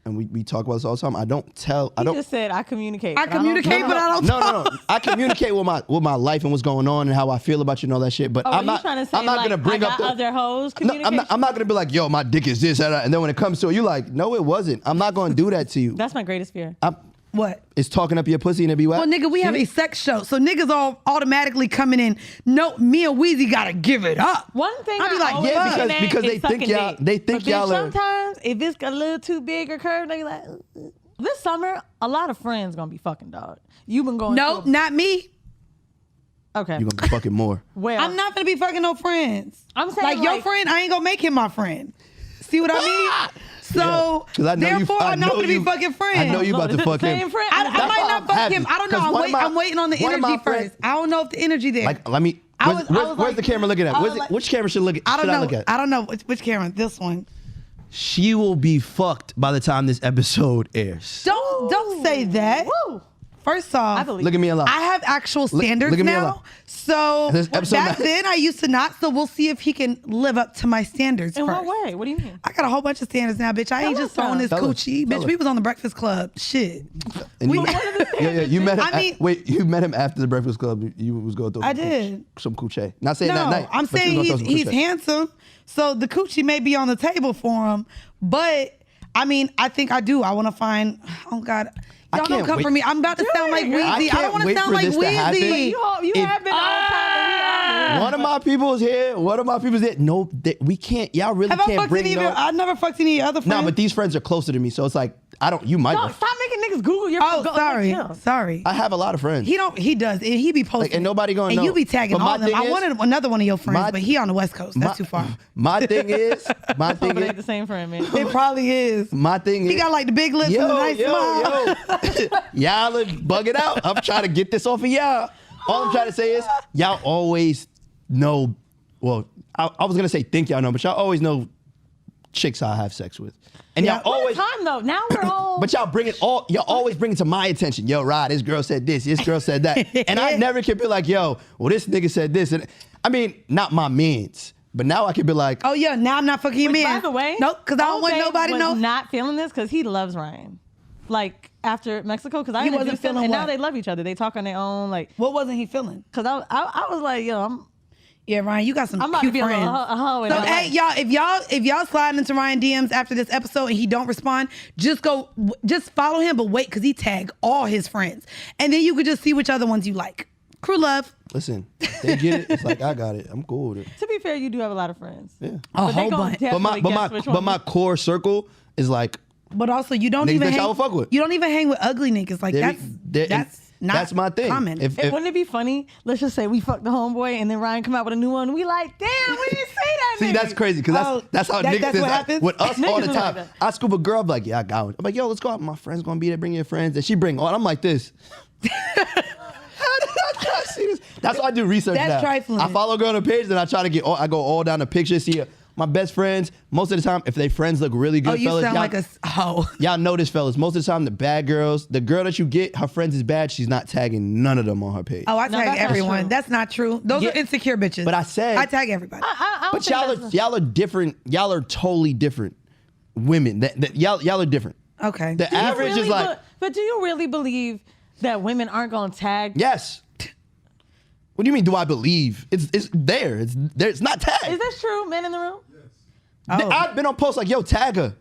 And we talk about this all the time. I don't tell. You just said I communicate. I communicate, but I don't talk. No. I communicate with my life and what's going on and how I feel about you and all that shit. But I'm not. Trying to say, I'm not gonna bring up the other hoes. No, I'm not gonna be like, yo, my dick is this, that, and then when it comes to it, you like, no, it wasn't. I'm not gonna do that to you. That's my greatest fear. What? It's talking up your pussy and it be wet? Well, nigga, we have a sex show, so niggas all automatically coming in. No, me and Weezy gotta give it up. One thing I be like, yeah, because they think y'all. They think y'all are. Sometimes if it's a little too big or curved, they be like. This summer, a lot of friends gonna be fucking dog. You've been going. No, not me. Okay. You gonna be fucking more. Well, I'm not gonna be fucking no friends. I'm saying like your friend, I ain't gonna make him my friend. See what I mean? So therefore, I'm not gonna be fucking friends. I know you about to fuck him. I might not fuck him. I don't know. I'm waiting on the energy first. I don't know if the energy there. Like, let me. Where's the camera looking at? Which camera should look at? I don't know. I don't know which camera. This one. She will be fucked by the time this episode airs. Don't say that. Woo. First off, look at me a lot. I have actual standards now. So back then I used to not. So we'll see if he can live up to my standards. In first. what way? What do you mean? I got a whole bunch of standards now, bitch. I ain't just throwing this coochie, bitch. We was on the Breakfast Club. Shit. And you met him. Wait, you met him after the Breakfast Club. You was going through. I did some coochie. Not saying that night. I'm saying he's handsome. So the coochie may be on the table for him, but I mean, I think I do. I want to find. Oh God. Y'all don't come for me. I'm about to sound like Weezy. I don't want to sound like Weezy. You have been all time. One of my people's here. No, we can't. Y'all really can't bring no. I never fucked any other friends. No, but these friends are closer to me, so it's like you might. No, stop making niggas Google your. Sorry. I have a lot of friends. He does. He be posting. Like, and nobody gonna know. And you be tagging all of them. I wanted another one of your friends, but he on the West Coast. That's too far. My thing is. The same friend, man. It probably is. My thing is. He got like the big lips and the nice smile. Y'all are bugging out. I'm trying to get this off of y'all. All I'm trying to say is y'all always know. Well, I was gonna say think y'all know, but y'all always know chicks I have sex with, and y'all always time though. Now we're all. But y'all always bring it to my attention. Yo, Rod, this girl said this. This girl said that, and I never can be like, yo, well, this nigga said this, and I mean, not my mans. But now I could be like, oh yeah, now I'm not fucking your man. By the way, nope, because I don't want nobody to know. Not feeling this because he loves Ryan. Like after Mexico, because I wasn't feeling, and now they love each other. They talk on their own. Like, what wasn't he feeling? Because I was like, yo, yeah, Ryan, you got some I'm cute about to be friends. a hoe So hey, y'all, if y'all slide into Ryan DMs after this episode and he don't respond, just follow him, but wait, because he tagged all his friends, and then you could just see which other ones you like. Crew love. Listen, they get it. It's like I got it. I'm cool with it. To be fair, you do have a lot of friends. Yeah, a whole bunch. But my core circle is like. But also, you don't even hang. Fuck with. You don't even hang with ugly niggas. Like that's my thing. Common. Wouldn't it be funny? Let's just say we fucked the homeboy, and then Ryan come out with a new one. We like, damn, we didn't say that. See, that's crazy because that's how niggas that's what happens with us all the time. Like I scoop a girl, I'm like, yeah, I got one. I'm like, yo, let's go out. My friend's gonna be there. Bring your friends. And she bring all. I'm like this. That's why I do research now. That's trifling. I follow a girl on the page, and I try to get. I go all down the picture, see my best friends. Most of the time, if they friends look really good, you fellas, sound like a hoe. Y'all know this, fellas. Most of the time, the bad girls, the girl that you get, her friends is bad. She's not tagging none of them on her page. Oh, I tag everyone. That's not true. Those are insecure bitches. But I said I tag everybody. But y'all are different. Y'all are totally different women. Y'all are different. Okay. The average is like. But do you really believe that women aren't gonna tag? Yes. What do you mean? Do I believe? It's there. It's there. It's not tagged. Is this true? Men in the room? Yes. Oh. I've been on posts like, yo, tag her.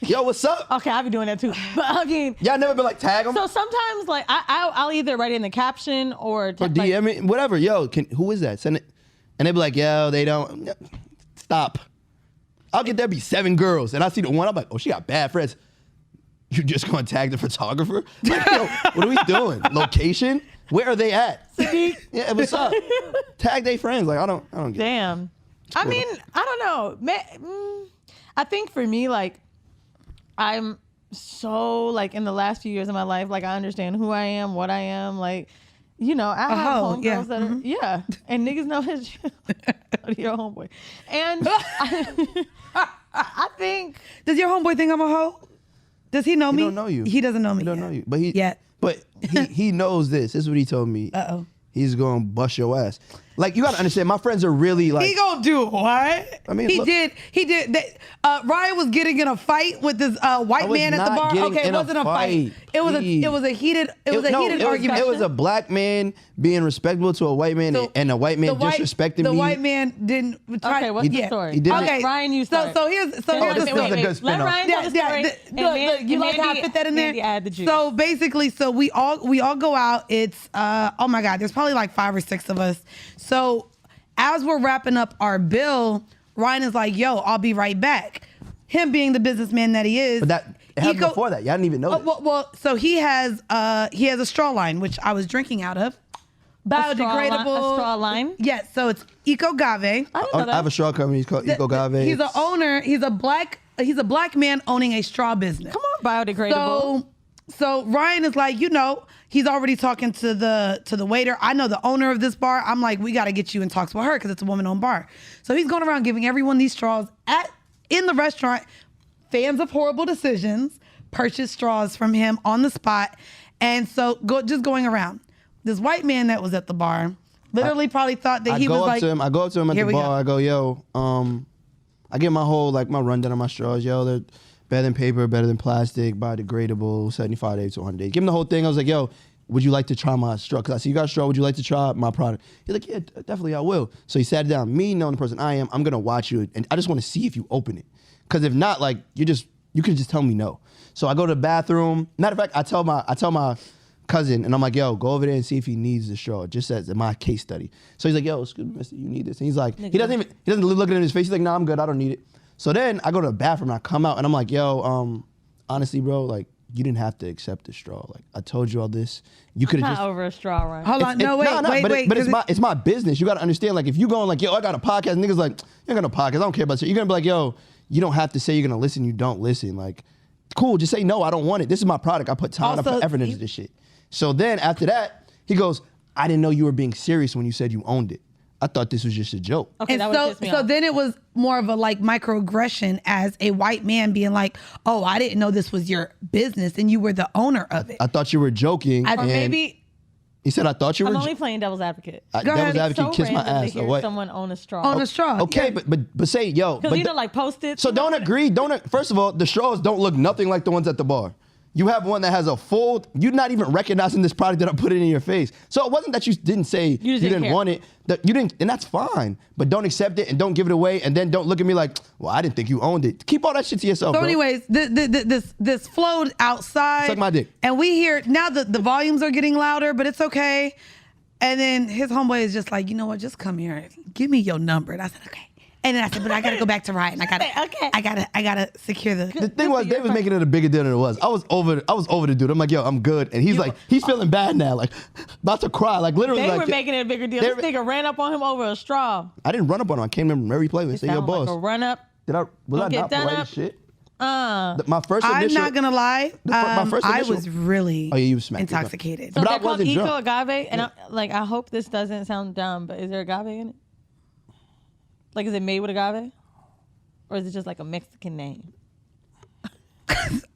Yo, what's up? Okay, I'll be doing that too. But I mean, y'all never been like tag them. So sometimes like I'll either write it in the caption or DM it, whatever. Yo, who is that? Send it, and they be like, yo, they don't. Stop. I'll get there be 7 girls, and I see the one. I'm like, oh, she got bad friends. You just gonna tag the photographer? Like, yo, what are we doing? Location? Where are they at? Yeah, what's up? Tag they friends. Like I don't get it. Damn. I mean, I don't know. I think for me, like, I'm so like in the last few years of my life, like I understand who I am, what I am, like, you know, I have homegirls that are and niggas know his your homeboy. And I think does your homeboy think I'm a hoe? Does he know me? He don't know you. He doesn't know me. He don't know you. But But he knows this. This is what he told me. Uh-oh. He's gonna bust your ass. Like, you gotta understand, my friends are really like. He gonna do what? I mean, he did. Ryan was getting in a fight with this white man at the bar. Okay, it wasn't a fight. It was a heated argument. It was a black man being respectful to a white man, and a white man disrespecting me. The white man didn't try. Okay, what's the story? He didn't. Okay, Ryan, you start. So here's the story. This is a good spin-off. Let Ryan tell the story. You like how I fit that in there? Add the juice. So basically, we all go out. It's oh my God, there's probably like 5 or 6 of us. So as we're wrapping up our bill, Ryan is like, yo, I'll be right back. Him being the businessman that he is. But it happened before that. Y'all didn't even know that. Well, so he has a straw line, which I was drinking out of. Biodegradable. A straw line? Yes, so it's Eco Gave. I have a straw company. It's called Eco Gave. He's an owner. He's a black man owning a straw business. Come on, biodegradable. So Ryan is like, you know, he's already talking to the waiter. I know the owner of this bar. I'm like, we got to get you in talks with her because it's a woman-owned bar. So he's going around giving everyone these straws in the restaurant. Fans of Whoreible Decisions purchased straws from him on the spot, and so just going around. This white man that was at the bar literally probably thought that he was like. I go up to him at the bar. I go, yo, I get my whole my rundown on my straws. Yo, they're better than paper, better than plastic, biodegradable, 75 days to 100 days. Give him the whole thing. I was like, yo, would you like to try my straw? Because I see you got a straw. Would you like to try my product? He's like, yeah, definitely, I will. So he sat down. Me knowing the person I am, I'm gonna watch you, and I just want to see if you open it. Because if not, like you could just tell me no. So I go to the bathroom. Matter of fact, I tell my cousin, and I'm like, yo, go over there and see if he needs the straw, just as in my case study. So he's like, yo, excuse me, mister, you need this. And he's like, he doesn't look at it in his face. He's like, nah, I'm good, I don't need it. So then I go to the bathroom and I come out and I'm like, yo, honestly, bro, like you didn't have to accept the straw. Like I told you all this. You could have just over a straw, right? Hold on, wait. But it's my business. You got to understand. Like if you going like, yo, I got a podcast. Niggas like, you ain't got no podcast. I don't care about it. You're gonna be like, yo, you don't have to say you're gonna listen. You don't listen. Like, cool. Just say no. I don't want it. This is my product. I put time. I put effort into this shit. So then after that, he goes, I didn't know you were being serious when you said you owned it. I thought this was just a joke. Okay, and so then it was more of a like microaggression as a white man being like, oh, I didn't know this was your business and you were the owner of it. I thought you were joking. Or maybe You said I thought you were. I'm only playing devil's advocate. Devil's advocate, kiss my ass. To Or hear what? someone own a straw. On a straw. Okay, yeah. but say yo. Because you know, like Post-its. So don't agree. First of all, the straws don't look nothing like the ones at the bar. You have one that has a full. You're not even recognizing this product that I put it in your face. So it wasn't that you didn't say you didn't want it. That you didn't, and that's fine. But don't accept it and don't give it away, and then don't look at me like, well, I didn't think you owned it. Keep all that shit to yourself. So, bro. anyways, this flowed outside. Suck my dick. And we hear now the volumes are getting louder, but it's okay. And then his homeboy is just like, you know what? Just come here. Give me your number. And I said, okay. And then I said, but I gotta go back to Ryan. I gotta secure the. The thing was, they was making it a bigger deal than it was. I was over the dude. I'm like, yo, I'm good. And he's like, he's feeling bad now, like about to cry, like literally. They like, were making it a bigger deal. This nigga ran up on him over a straw. I didn't run up on him. I came in Mary Play and say, yo, boss. Like a run up. Was I not polite as shit? My first initial. I'm not gonna lie. My first I initial- was really you was smacked. intoxicated. So But I they're called wasn't eco drunk. agave, and I hope this doesn't sound dumb, but is there agave in it? Like, is it made with agave, or is it just like a Mexican name?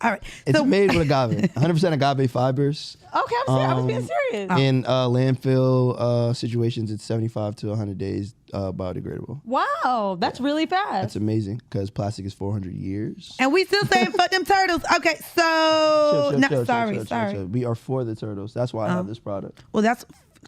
All right. It's So made with agave, 100% agave fibers. Okay, I'm serious. I was being serious. In landfill situations, it's 75 to 100 days biodegradable. Wow, that's really fast. That's amazing because plastic is 400 years. and we still saying fuck them turtles. Okay, so Chill. We are for the turtles. That's why I have this product. Well,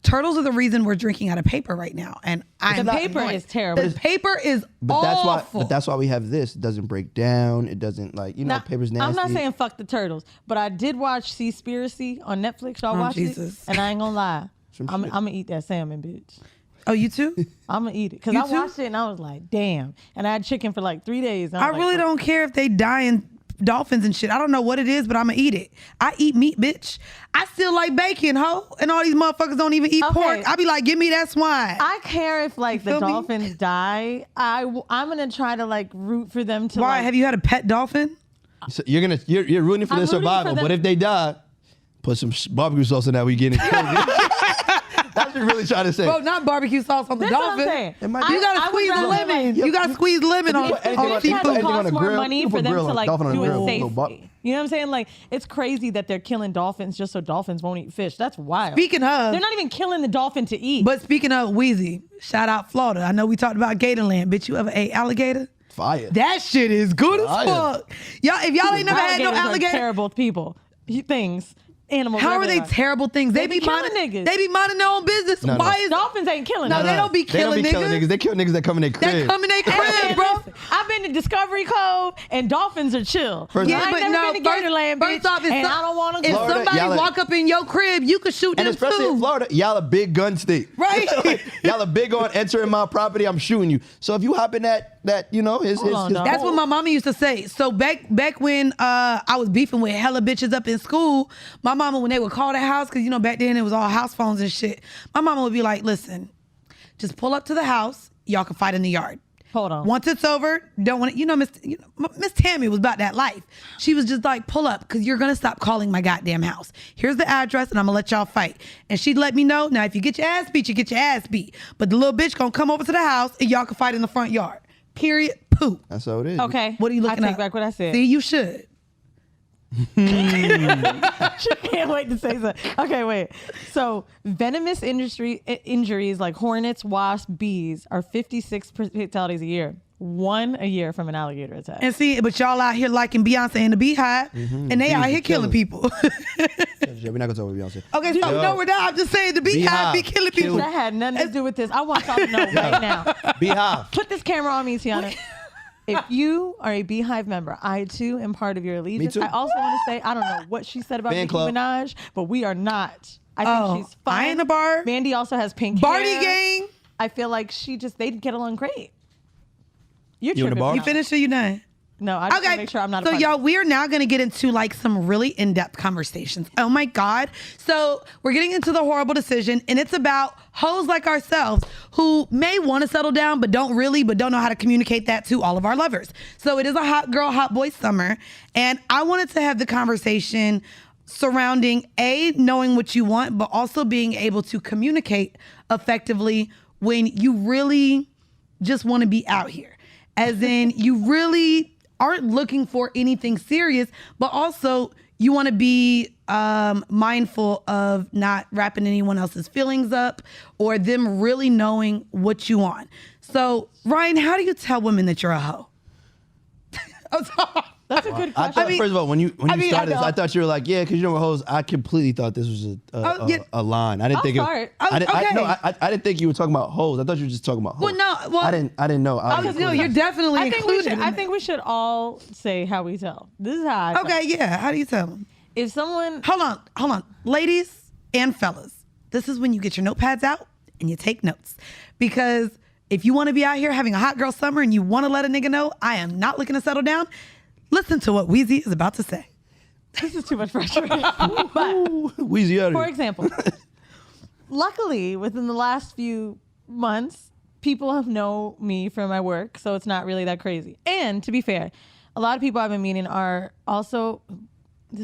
turtles are the reason we're drinking out of paper right now, and the paper is terrible. The paper is But awful. that's why we have this. It doesn't break down. It doesn't Now, paper's nasty. I'm not saying fuck the turtles, but I did watch Seaspiracy on Netflix. Y'all watch Jesus. it? And I ain't gonna lie, Some I'm shit. gonna eat that salmon, bitch. Oh, you too? I'm gonna eat it because You I too? watched it and I was like, damn. And I had chicken for like 3 days. And I was really like, don't care if they die in dolphins and shit. I don't know what it is, but I'm gonna eat it. I eat meat, bitch. I still like bacon, ho. And all these motherfuckers don't even eat Okay. pork. I be like, give me that swine. I care if like the feel me? dolphins die. I'm gonna try to like root for them to. Why? Like, Have you had a pet dolphin? So you're rooting for I'm their rooting for survival. them. But if they die, put some barbecue sauce in that. We getting That's what you're really trying to say. Bro, not barbecue sauce on the That's what I'm dolphin. saying. It might You be- gotta I would squeeze the rather, lemon. like, You gotta squeeze lemon on anything on on- It seafood. anything on costs a more grill, money you for put them grill to on- like dolphin on a do grill, it little bar- safely. You know what I'm saying? Like, it's crazy that they're killing dolphins just so dolphins won't eat fish. That's wild. Speaking of, They're not even killing the dolphin to eat. but speaking of Wheezy, shout out Florida. I know we talked about Gatorland. Bitch, you ever ate alligator? Fire. That shit is good as Fire. fuck. Y'all, if y'all ain't never had no Alligators are alligator, terrible people. Things. Animals. how are whatever they are. terrible things? They be killing niggas. They be minding their own business. No, no. Why is Dolphins ain't killing No, them. they don't be killing niggas. They kill niggas that come in their crib. That come in their crib, bro? Listen, I've been to Discovery Cove and dolphins are chill. First- I Yeah, ain't but never no, been to Gatorland, bitch, first off, if and some- I don't want to If go. Florida, somebody y'all are- walk up in your crib, you could shoot And them especially in too. Florida, y'all a big gun state. Right. Y'all are big on entering my property, I'm shooting you. So if you hop in that his Hold on, dog. That's what my mama used to say. So back when I was beefing with hella bitches up in school, my mama, when they would call the house, because back then it was all house phones and shit, my mama would be like, listen, just pull up to the house, y'all can fight in the yard. Hold on. Once it's over, don't want to, Miss Tammy was about that life. She was just like, pull up, because you're going to stop calling my goddamn house. Here's the address, and I'm going to let y'all fight. And she'd let me know, now, if you get your ass beat, you get your ass beat. But the little bitch going to come over to the house, and y'all can fight in the front yard. Period. Poo. That's how it is. Okay. What are you looking I at? take back what I said. See, you should. She can't wait to say something. Okay, wait. So venomous injuries like hornets, wasps, bees are 56 fatalities a year. 1 a year from an alligator attack. And see, but y'all out here liking Beyonce and the Beehive, and they out here killing people. Yeah, we're not gonna talk about Beyonce. Okay, so no, we're not. I'm just saying the Beehive be Beehive, killing people. That had nothing to do with this. I want y'all to know right now. Beehive. Put this camera on me, Tiana. If you are a Beehive member, I too am part of your allegiance. Me too. I also want to say, I don't know what she said about Fan Nicki club. Minaj, but we are not. I think she's fine. I ain't a Barb. Mandy also has pink Barty hair. gang. I feel like they get along great. You're You in the tripping. bar? You finished or you done? No, I just want to make sure I'm not a So part y'all, of it. we're now gonna get into like some really in-depth conversations. Oh my God. So we're getting into the horrible decision, and it's about hoes like ourselves who may want to settle down but don't know how to communicate that to all of our lovers. So it is a hot girl, hot boy summer, and I wanted to have the conversation surrounding knowing what you want, but also being able to communicate effectively when you really just want to be out here. As in, you really aren't looking for anything serious, but also you want to be mindful of not wrapping anyone else's feelings up or them really knowing what you want. So, Ryan, how do you tell women that you're a hoe? That's a good question. First of all, when you started this, I thought you were like, yeah, because you know what hoes. I completely thought this was a line. I didn't think I didn't think you were talking about hoes. I thought you were just talking about hoes. I didn't know. You're definitely included. I think we should all say how we tell. This is how I tell. Okay, yeah. How do you tell them? If someone... Hold on. Ladies and fellas, this is when you get your notepads out and you take notes. Because if you want to be out here having a hot girl summer and you want to let a nigga know, I am not looking to settle down, listen to what Weezy is about to say. This is too much pressure. Weezy out of For example, luckily, within the last few months, people have known me from my work, so it's not really that crazy. And to be fair, a lot of people I've been meeting are also...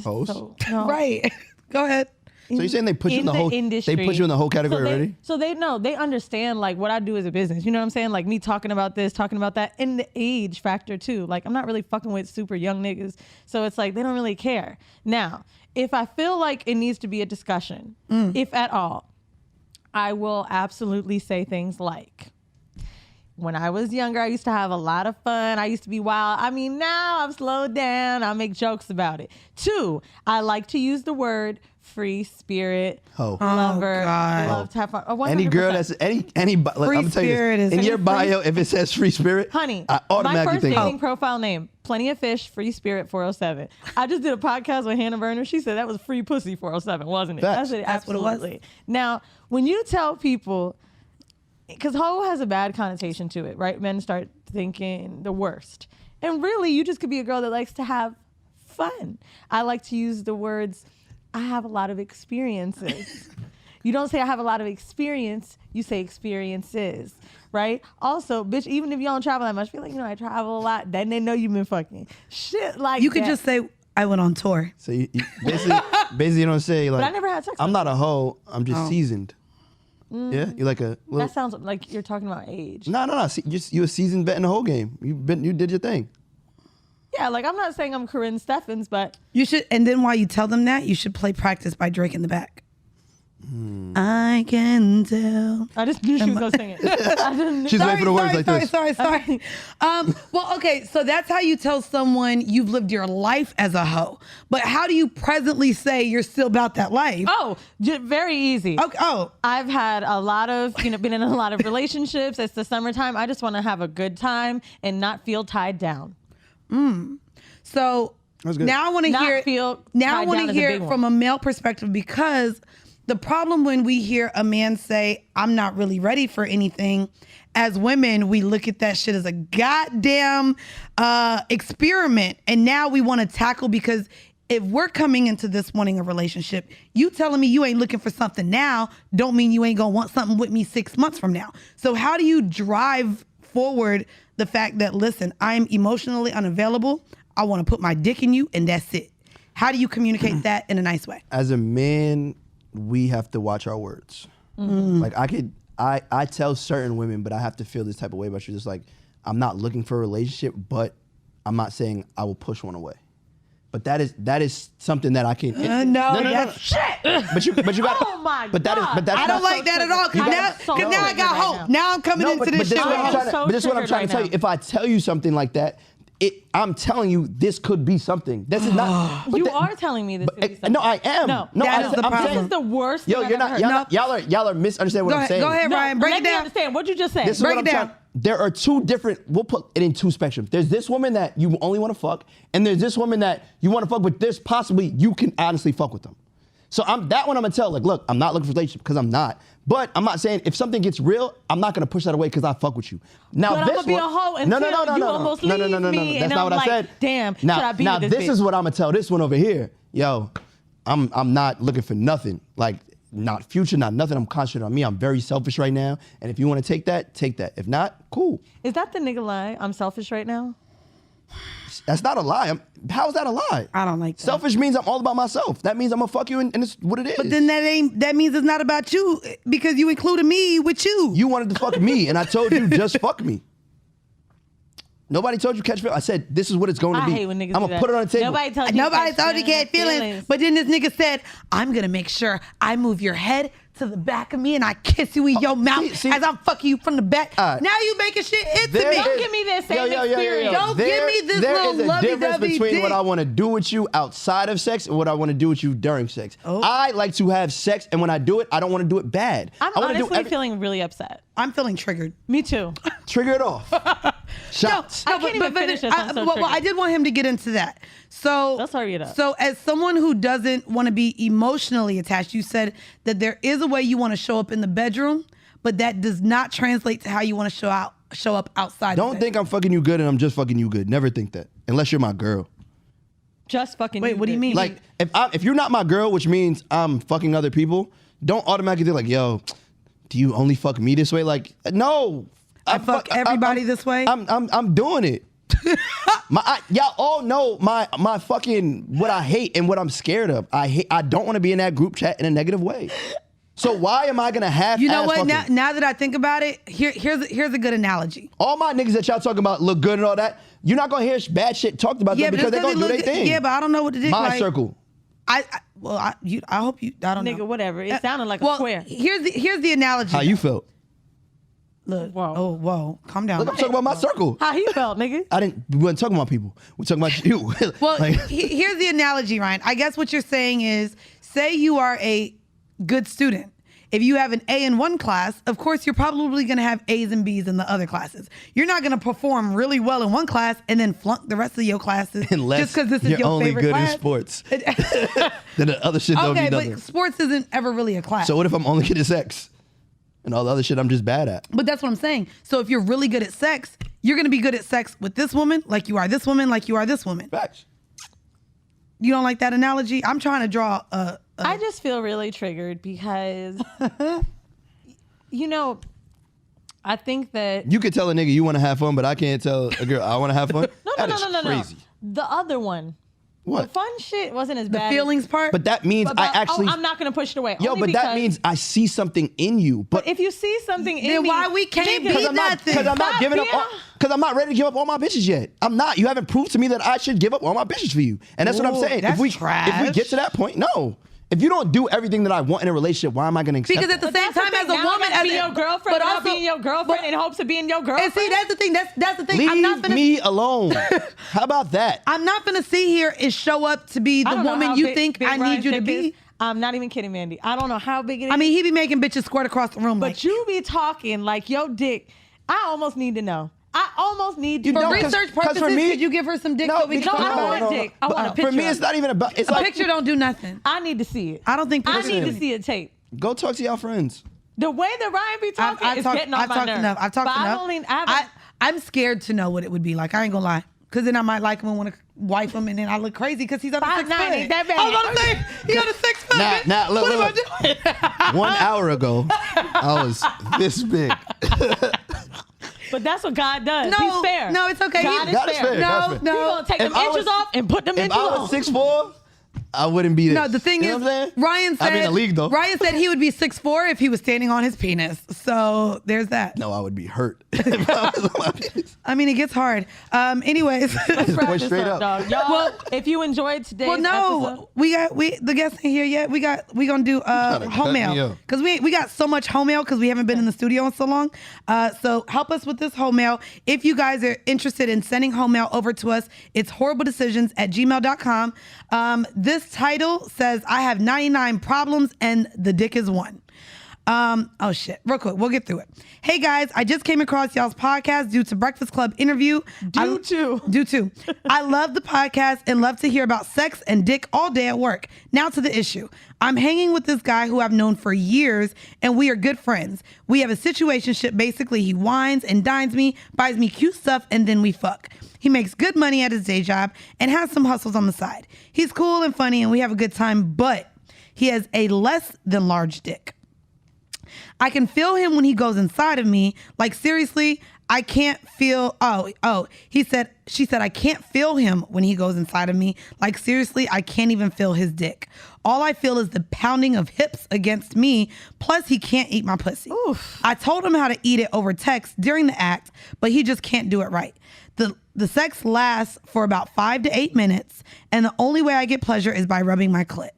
hoes? Right. Go ahead. So you're saying they put you in the whole industry. They put you in the whole category already? So they know, they understand like what I do as a business. You know what I'm saying? Like me talking about this, talking about that, and the age factor too. Like I'm not really fucking with super young niggas. So it's like they don't really care. Now, if I feel like it needs to be a discussion, if at all, I will absolutely say things like, when I was younger, I used to have a lot of fun. I used to be wild. I mean, now I've slowed down. I make jokes about it. 2, I like to use the word free spirit, lover, love to have fun. 100%. Any girl that's any free I'm spirit is in your bio, if it says free spirit, honey, I automatically my first think dating profile name, Plenty of Fish, Free Spirit 407. I just did a podcast with Hannah Berner. She said that was Free Pussy 407, wasn't it? I said that's absolutely. what it was. Now, when you tell people, because hoe has a bad connotation to it, right? Men start thinking the worst. And really, you just could be a girl that likes to have fun. I like to use the words, I have a lot of experiences. You don't say I have a lot of experience, you say experiences, right? Also, bitch, even if you don't travel that much, feel like, I travel a lot, then they know you've been fucking. Shit like you could just say, I went on tour. So you basically you don't say like, but I never had sex I'm not a hoe, I'm just seasoned. Yeah, you're like a little... That sounds like you're talking about age. No. You're a seasoned vet in the whole game. You did your thing. Yeah, like I'm not saying I'm Corinne Steffens, but you should. And then while you tell them that, you should play Practice by Drake in the back. I can tell. I just knew she was gonna sing it. She's waiting for the words like this. Sorry. Well, okay, so that's how you tell someone you've lived your life as a hoe. But how do you presently say you're still about that life? Oh, very easy. Okay. Oh, I've had a lot of, been in a lot of relationships. It's the summertime. I just want to have a good time and not feel tied down. So now I want to hear. Now I want to hear it from a male perspective, because the problem when we hear a man say, I'm not really ready for anything, as women, we look at that shit as a goddamn experiment. And now we want to tackle, because if we're coming into this wanting a relationship, you telling me you ain't looking for something now don't mean you ain't going to want something with me 6 months from now. So how do you drive forward the fact that, listen, I'm emotionally unavailable. I want to put my dick in you and that's it. How do you communicate that in a nice way? As a man, we have to watch our words. Like I tell certain women, but I have to feel this type of way about you. Just like, I'm not looking for a relationship, but I'm not saying I will push one away. But that is something that I can. No. Shit. But you got. Oh my God. But that's I don't like that at all. Because now I got hope. Now I'm coming into this shit. But this is what I'm trying to tell you. If I tell you something like that, I'm telling you this could be something. This is not. You are telling me this. No, I am. No, that is the problem. This is the worst. Yo, you're not. Y'all are misunderstanding what I'm saying. Go ahead, Ryan. Break it down. Let me understand. What'd you just say? This is Break it down. There are two different, we'll put it in two spectrums. There's this woman that you only want to fuck, and there's this woman that you want to fuck, but there's possibly you can honestly fuck with them. So that one I'm gonna tell, like, look, I'm not looking for a relationship because I'm not. But I'm not saying if something gets real, I'm not gonna push that away because I fuck with you. Now but this I'm gonna be a hoe until you almost leave me, That's and not what I said. Damn, now, should I be with this this bitch? is what I'm gonna tell this one over here. Yo, I'm not looking for nothing. Like, not future, not nothing. I'm concentrating on me. I'm very selfish right now. And if you want to take that, take that. If not, cool. Is that the nigga lie? I'm selfish right now? That's not a lie. How is that a lie? I don't like that. Selfish means I'm all about myself. That means I'm gonna fuck you and it's what it is. But then that means it's not about you, because you included me with you. You wanted to fuck me and I told you just fuck me. Nobody told you catch feelings. I said, this is what it's going to be. I hate when niggas I'm do going to that. put it on the table. Nobody told you catch feelings. But then this nigga said, I'm going to make sure I move your head to the back of me and I kiss you in your mouth as I'm fucking you from the back. Now you making shit into me. Don't give me this same experience. Don't give me this little lovey-dovey There is a difference between dick. what I want to do with you outside of sex and what I want to do with you during sex. I like to have sex, and when I do it, I don't want to do it bad. I'm honestly feeling really upset. I'm feeling triggered. Me too. Trigger it off. Shots. I can't even finish this. I'm so well, I did want him to get into that. So let's hurry it up. So as someone who doesn't want to be emotionally attached, you said that there is a way you want to show up in the bedroom, but that does not translate to how you want to show up outside. Don't think I'm fucking you good and I'm just fucking you good. Never think that. Unless you're my girl. Just fucking Wait, you what do you mean? Like, if you're not my girl, which means I'm fucking other people, don't automatically think like, yo, do you only fuck me this way? Like, no. I fuck everybody this way? I'm doing it. Y'all all know my fucking what I hate and what I'm scared of. I don't want to be in that group chat in a negative way. So why am I gonna have? You know what? Now that I think about it, here's a good analogy. All my niggas that y'all talking about look good and all that. You're not gonna hear bad shit talked about them because they're gonna do their thing. Yeah, but I don't know what to do. My circle. I hope you. I don't know. Nigga, whatever. It sounded like a square. Here's the analogy. How you felt? Look. Whoa. Whoa. Calm down. Look, I'm talking about my circle. How he felt, nigga? We wasn't talking about people. We're talking about you. Well, here's the analogy, Ryan. I guess what you're saying is, say you are a good student. If you have an A in one class, of course, you're probably going to have A's and B's in the other classes. You're not going to perform really well in one class and then flunk the rest of your classes just because this is your only favorite good class. in sports. Then the other shit don't mean nothing. But sports isn't ever really a class. So what if I'm only good at sex? And all the other shit I'm just bad at. But that's what I'm saying. So if you're really good at sex, you're going to be good at sex with this woman like you are this woman like you are this woman. Facts. You don't like that analogy? I'm trying to draw I just feel really triggered because, I think that... You could tell a nigga you want to have fun, but I can't tell a girl I want to have fun. No. Crazy. The other one. What? The fun shit wasn't as bad. The feelings part? But that means I actually... I'm not going to push it away. Yo, but that means I see something in you. But if you see something in me... Then why we can't be nothing? Because I'm not giving up... Because I'm not ready to give up all my bitches yet. I'm not. You haven't proved to me that I should give up all my bitches for you. And that's what I'm saying. That's if we trash. get to that point, no. If you don't do everything that I want in a relationship, why am I going to accept Because at the same time, as a woman, as being your girlfriend, but also being your girlfriend in hopes of being your girlfriend. And see, that's the thing. That's the thing. Leave me alone. How about that? I'm not gonna sit here and show up to be the woman you think I need you to be. I'm not even kidding, Mandy. I don't know how big it is. I mean, he be making bitches squirt across the room. But you be talking like your dick. I almost need to know. I almost need to know. For research purposes, could you give her some dick? No, I don't want a dick. I want a picture. For me, it's not even about. It's a picture don't do nothing. I need to see it. I don't think. I need to see a tape. Go talk to y'all friends. The way that Ryan be talking is getting on my nerves. I've talked enough. I'm scared to know what it would be like. I ain't gonna lie. Because then I might like him and want to wife him, and then I look crazy because he's on a 6 foot. Ain't that bad. I was about to say, he on a 6 foot. Now, look, what am I doing? 1 hour ago, I was this big. But that's what God does. No, He's fair. No, it's okay. God is fair. No, He's going to take them inches off and put them inches on. If I was 6'4", I wouldn't be this. No, the thing is, Ryan said, I'm in the league, though. Ryan said he would be 6'4" if he was standing on his penis. So there's that. No, I would be hurt if I was on my penis. I mean, it gets hard. Anyways. Let's wrap this straight up, up. dog. Y'all, if you enjoyed today's episode. The guests ain't here yet. We gonna do home mail. Because we got so much home mail because we haven't been in the studio in so long. So help us with this home mail. If you guys are interested in sending home mail over to us, it's whoreible_decisions@gmail.com. This title says, I have 99 problems and the dick is one. Oh shit, real quick, we'll get through it. Hey guys, I just came across y'all's podcast due to Breakfast Club interview. Due to. I love the podcast and love to hear about sex and dick all day at work. Now to the issue. I'm hanging with this guy who I've known for years and we are good friends. We have a situationship. Basically, he wines and dines me, buys me cute stuff, and then we fuck. He makes good money at his day job and has some hustles on the side. He's cool and funny and we have a good time, but he has a less than large dick. I can feel him when he goes inside of me. Like seriously, I can't feel, she said, I can't feel him when he goes inside of me. Like, seriously, I can't even feel his dick. All I feel is the pounding of hips against me. Plus, he can't eat my pussy. Oof. I told him how to eat it over text during the act, but he just can't do it right. The sex lasts for about 5 to 8 minutes, and the only way I get pleasure is by rubbing my clit.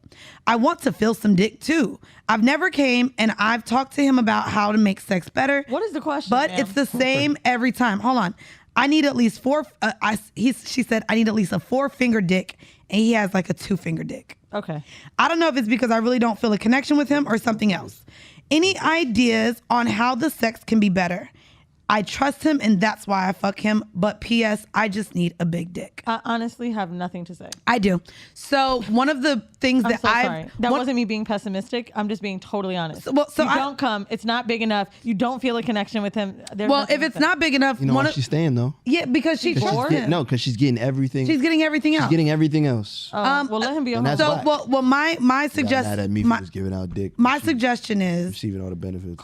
I want to feel some dick too. I've never came, and I've talked to him about how to make sex better. What is the question? But ma'am? it's the same every time. Hold on. I need at least 4. She said I need at least a 4-finger dick, and he has like a 2-finger dick. Okay. I don't know if it's because I really don't feel a connection with him or something else. Any ideas on how the sex can be better? I trust him, and that's why I fuck him. But P.S., I just need a big dick. I honestly have nothing to say. I do. So one of the things I'm so sorry. That wasn't me being pessimistic. I'm just being totally honest. You don't come. It's not big enough. You don't feel a connection with him. If it's not big enough, you know why she's staying though? Yeah, because she trusts him. No, because she's getting everything. She's getting everything else. She's getting everything else. Well, let him be a So, my suggestion. That me was giving out dick. My suggestion is receiving all the benefits.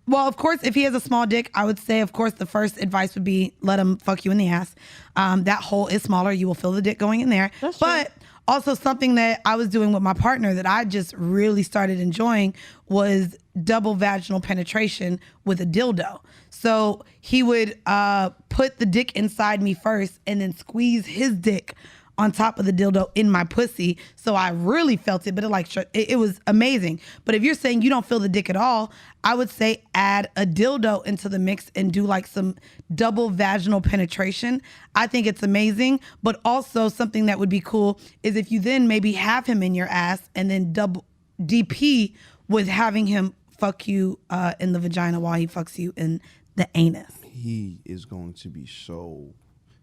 Well, of course, if he has a small dick, I would say, of course, the first advice would be let him fuck you in the ass. That hole is smaller. You will feel the dick going in there. That's true. But also something that I was doing with my partner that I just really started enjoying was double vaginal penetration with a dildo. So he would put the dick inside me first and then squeeze his dick on top of the dildo in my pussy. So I really felt it, but it was amazing. But if you're saying you don't feel the dick at all, I would say add a dildo into the mix and do like some double vaginal penetration. I think it's amazing. But also something that would be cool is if you then maybe have him in your ass and then double DP with having him fuck you in the vagina while he fucks you in the anus. He is going to be so...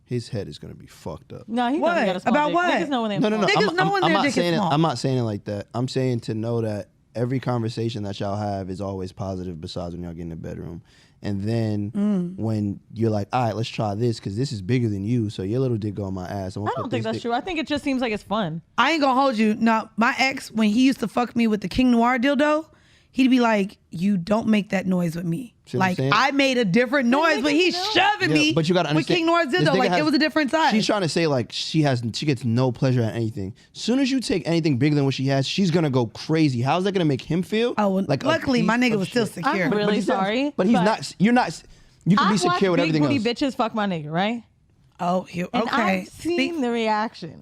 His head is gonna be fucked up. No, he what? got a small About dick. what? Niggas know when they No. Niggas know when their dick is small. I'm not saying it like that. I'm saying to know that every conversation that y'all have is always positive besides when y'all get in the bedroom. And then when you're like, all right, let's try this because this is bigger than you. So your little dick go on my ass. I don't think that's true. I think it just seems like it's fun. I ain't gonna hold you. No, my ex, when he used to fuck me with the King Noir dildo, he'd be like, you don't make that noise with me. See like, I made a different noise, but he's shoving me but you gotta with King Noir's dildo. Like, it was a different size. She's trying to say, like, she gets no pleasure at anything. Soon as you take anything bigger than what she has, she's gonna go crazy. How's that gonna make him feel? Oh, well, like luckily, my nigga was still secure. I'm really sorry. But he's not, you're not, you can be secure with everything else. Big booty bitches fuck my nigga, right? Oh, okay. And I've seen the reaction.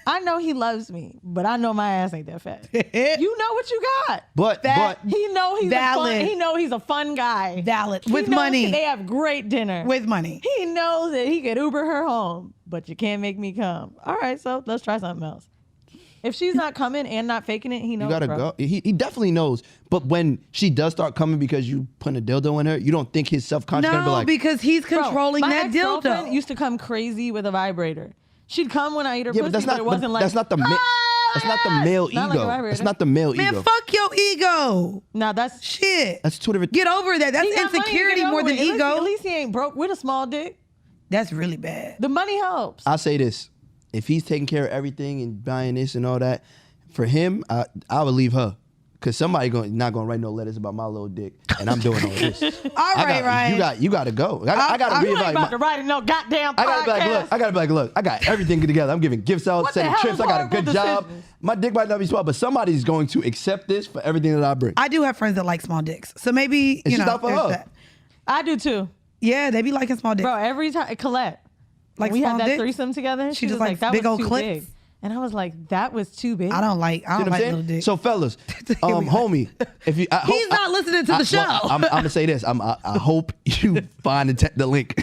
I know he loves me, but I know my ass ain't that fat. You know what you got. But he know he's a fun guy. Valid. With money. They have great dinner. With money. He knows that he could Uber her home, but you can't make me come. All right, so let's try something else. If she's not coming and not faking it, he knows. You gotta go. He definitely knows. But when she does start coming because you putting a dildo in her, you don't think his self-conscious gonna be like, because he's controlling that dildo. My ex-girlfriend used to come crazy with a vibrator. She'd come when I eat her pussy, but it wasn't like... That's not the male ego. That's not the male ego. Man, fuck your ego. Now that's... Shit. That's two different... Get over that. That's insecurity more than ego. At least he ain't broke with a small dick. That's really bad. The money helps. I'll say this. If he's taking care of everything and buying this and all that, for him, I would leave her. Because somebody not going to write no letters about my little dick. And I'm doing all this. All right, Ryan. You got to go. I got to reevaluate. You ain't about to write no goddamn podcast. I got to be like, look, I got everything together. I'm giving gifts out, setting trips. I got a good job. My dick might not be small, but somebody's going to accept this for everything that I bring. I do have friends that like small dicks. So maybe, it's not for her. That. I do too. Yeah, they be liking small dicks. Bro, every time, Colette, like we had that dicks? Threesome together. She just was like that big was old too clits. big. And I was like, that was too big. I don't like little dicks. So fellas, homie, if you, he's not listening to the show. Well, I'm gonna say this. I hope you find the link.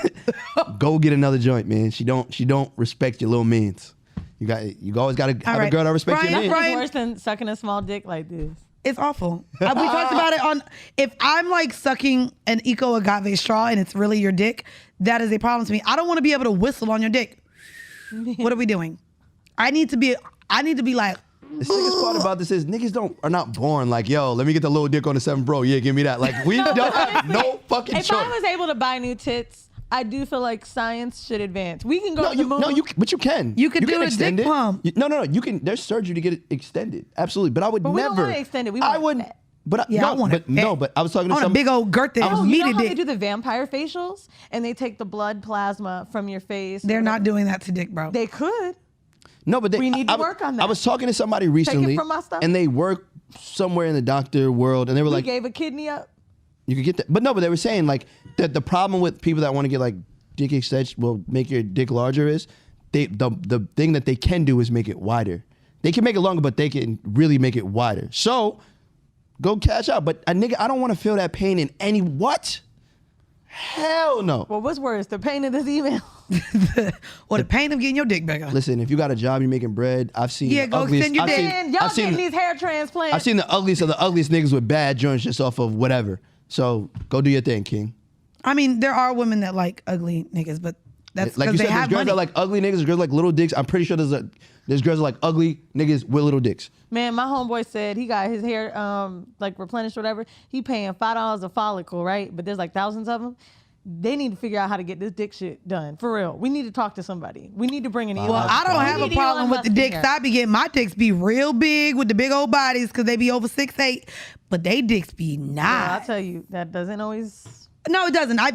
Go get another joint, man. She don't respect your little mans. You always got to have a girl that respects your man. It's worse than sucking a small dick like this. It's awful. We talked about it if I'm like sucking an Eco Agave straw and it's really your dick, that is a problem to me. I don't want to be able to whistle on your dick. What are we doing? I need to be like. The sickest part about this is niggas are not born like, yo, let me get the little dick on the 7 Bro. Yeah, give me that. Like, we don't have no fucking choice. If I was able to buy new tits, I do feel like science should advance. We can go to the moon. But you can. You can do a dick pump. No. You can. There's surgery to get it extended. Absolutely. But I would but never. We don't want to extend it. We want I wouldn't. But I was talking to a big old girth that you know how dick. they do the vampire facials and they take the blood plasma from your face? They're not doing that to dick, bro. They could. No, but we need to work on that. I was talking to somebody recently, Take it from my stuff. and they work somewhere in the doctor world, and they were like, gave a kidney up. You could get that, but they were saying like that the problem with people that want to get like dick extension will make your dick larger is the thing that they can do is make it wider. They can make it longer, but they can really make it wider. So go cash out. But I don't want to feel that pain in any what? Hell no. Well, what's worse, the pain of this email? Or the pain of getting your dick back up. Listen, if you got a job, you're making bread. I've seen go extend your dick. Y'all getting these hair transplants. I've seen the ugliest of the ugliest niggas with bad joints just off of whatever. So go do your thing, King. I mean, there are women that like ugly niggas, but that's like because they have there's girls money. that like ugly niggas, there's girls like little dicks. I'm pretty sure there's girls that like ugly niggas with little dicks. Man, my homeboy said he got his hair like replenished or whatever. He paying $5 a follicle, right? But there's like thousands of them. They need to figure out how to get this dick shit done. For real. We need to talk to somebody. We need to bring an Elon. Well, I don't have a problem with the dicks. I be getting my dicks be real big with the big old bodies because they be over 6'8", but they dicks be nice. Yeah, I'll tell you, that doesn't always... No, it doesn't. I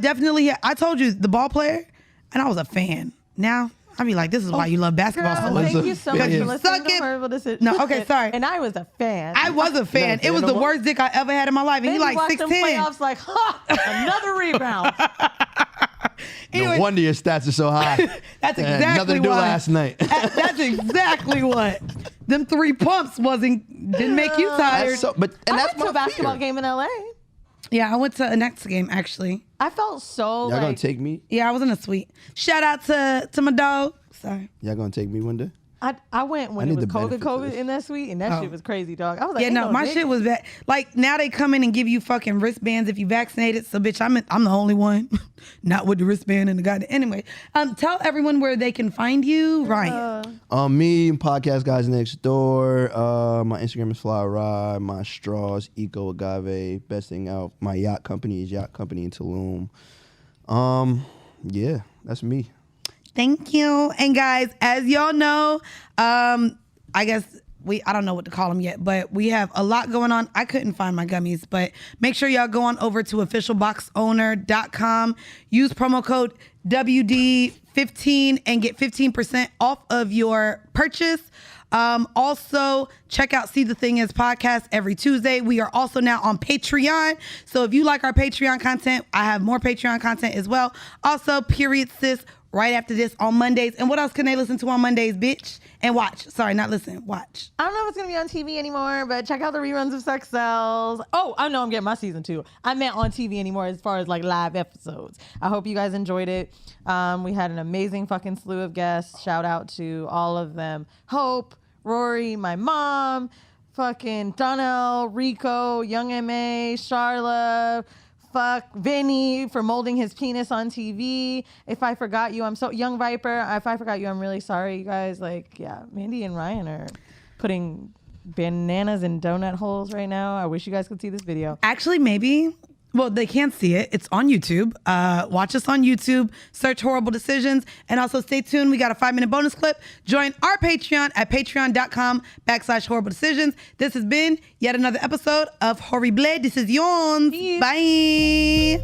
told you, the ball player, and I was a fan. Now, I be like, this is why you love basketball so much. Thank you so much for listening to Whoreible Decisions. No, okay, sorry. And I was a fan. I was a fan. It was the worst dick I ever had in my life. And he like 6'10". Playoffs like, another rebound. Anyway, no wonder your stats are so high. That's exactly why. Nothing to do last night. That's exactly what. Them 3 pumps didn't make you tired. I went to a basketball game in LA. Yeah, I went to a Nets game actually. I felt so Y'all gonna take me? Yeah, I was in a suite. Shout out to my dog. Sorry. Y'all gonna take me one day? I went when it was COVID in that suite, and that shit was crazy, dog. I was like, yeah, no, my shit was bad. Like now they come in and give you fucking wristbands if you vaccinated. So bitch, I'm the only one, not with the wristband and the guy. Anyway, tell everyone where they can find you, Ryan. Me, podcast guys next door. My Instagram is Flyry. My straws, Eco Agave. Best thing out. My yacht company is Yacht Company in Tulum. Yeah, that's me. Thank you. And guys, as y'all know, I guess I don't know what to call them yet, but we have a lot going on. I couldn't find my gummies, but make sure y'all go on over to officialboxowner.com. Use promo code WD15 and get 15% off of your purchase. Also, check out See the Thing Is podcast every Tuesday. We are also now on Patreon. So if you like our Patreon content, I have more Patreon content as well. Also, Period Sis right after this on Mondays. And what else can they listen to on Mondays, bitch? And watch. Sorry, not listen. Watch. I don't know if it's going to be on TV anymore, but check out the reruns of Sex Cells. Oh, I know I'm getting my season 2. I meant on TV anymore as far as like live episodes. I hope you guys enjoyed it. We had an amazing fucking slew of guests. Shout out to all of them. Hope, Rory, my mom, fucking Donnell, Rico, Young M.A., Charla, fuck Vinny for molding his penis on TV. If I forgot you, I'm so Young Viper. If I forgot you, I'm really sorry, you guys. Like, yeah, Mandy and Ryan are putting bananas in donut holes right now. I wish you guys could see this video. Actually, maybe. Well, they can't see it. It's on YouTube. Watch us on YouTube. Search Whoreible Decisions. And also stay tuned. We got a 5-minute bonus clip. Join our Patreon at patreon.com/Whoreible Decisions. This has been yet another episode of Whoreible Decisions. Bye.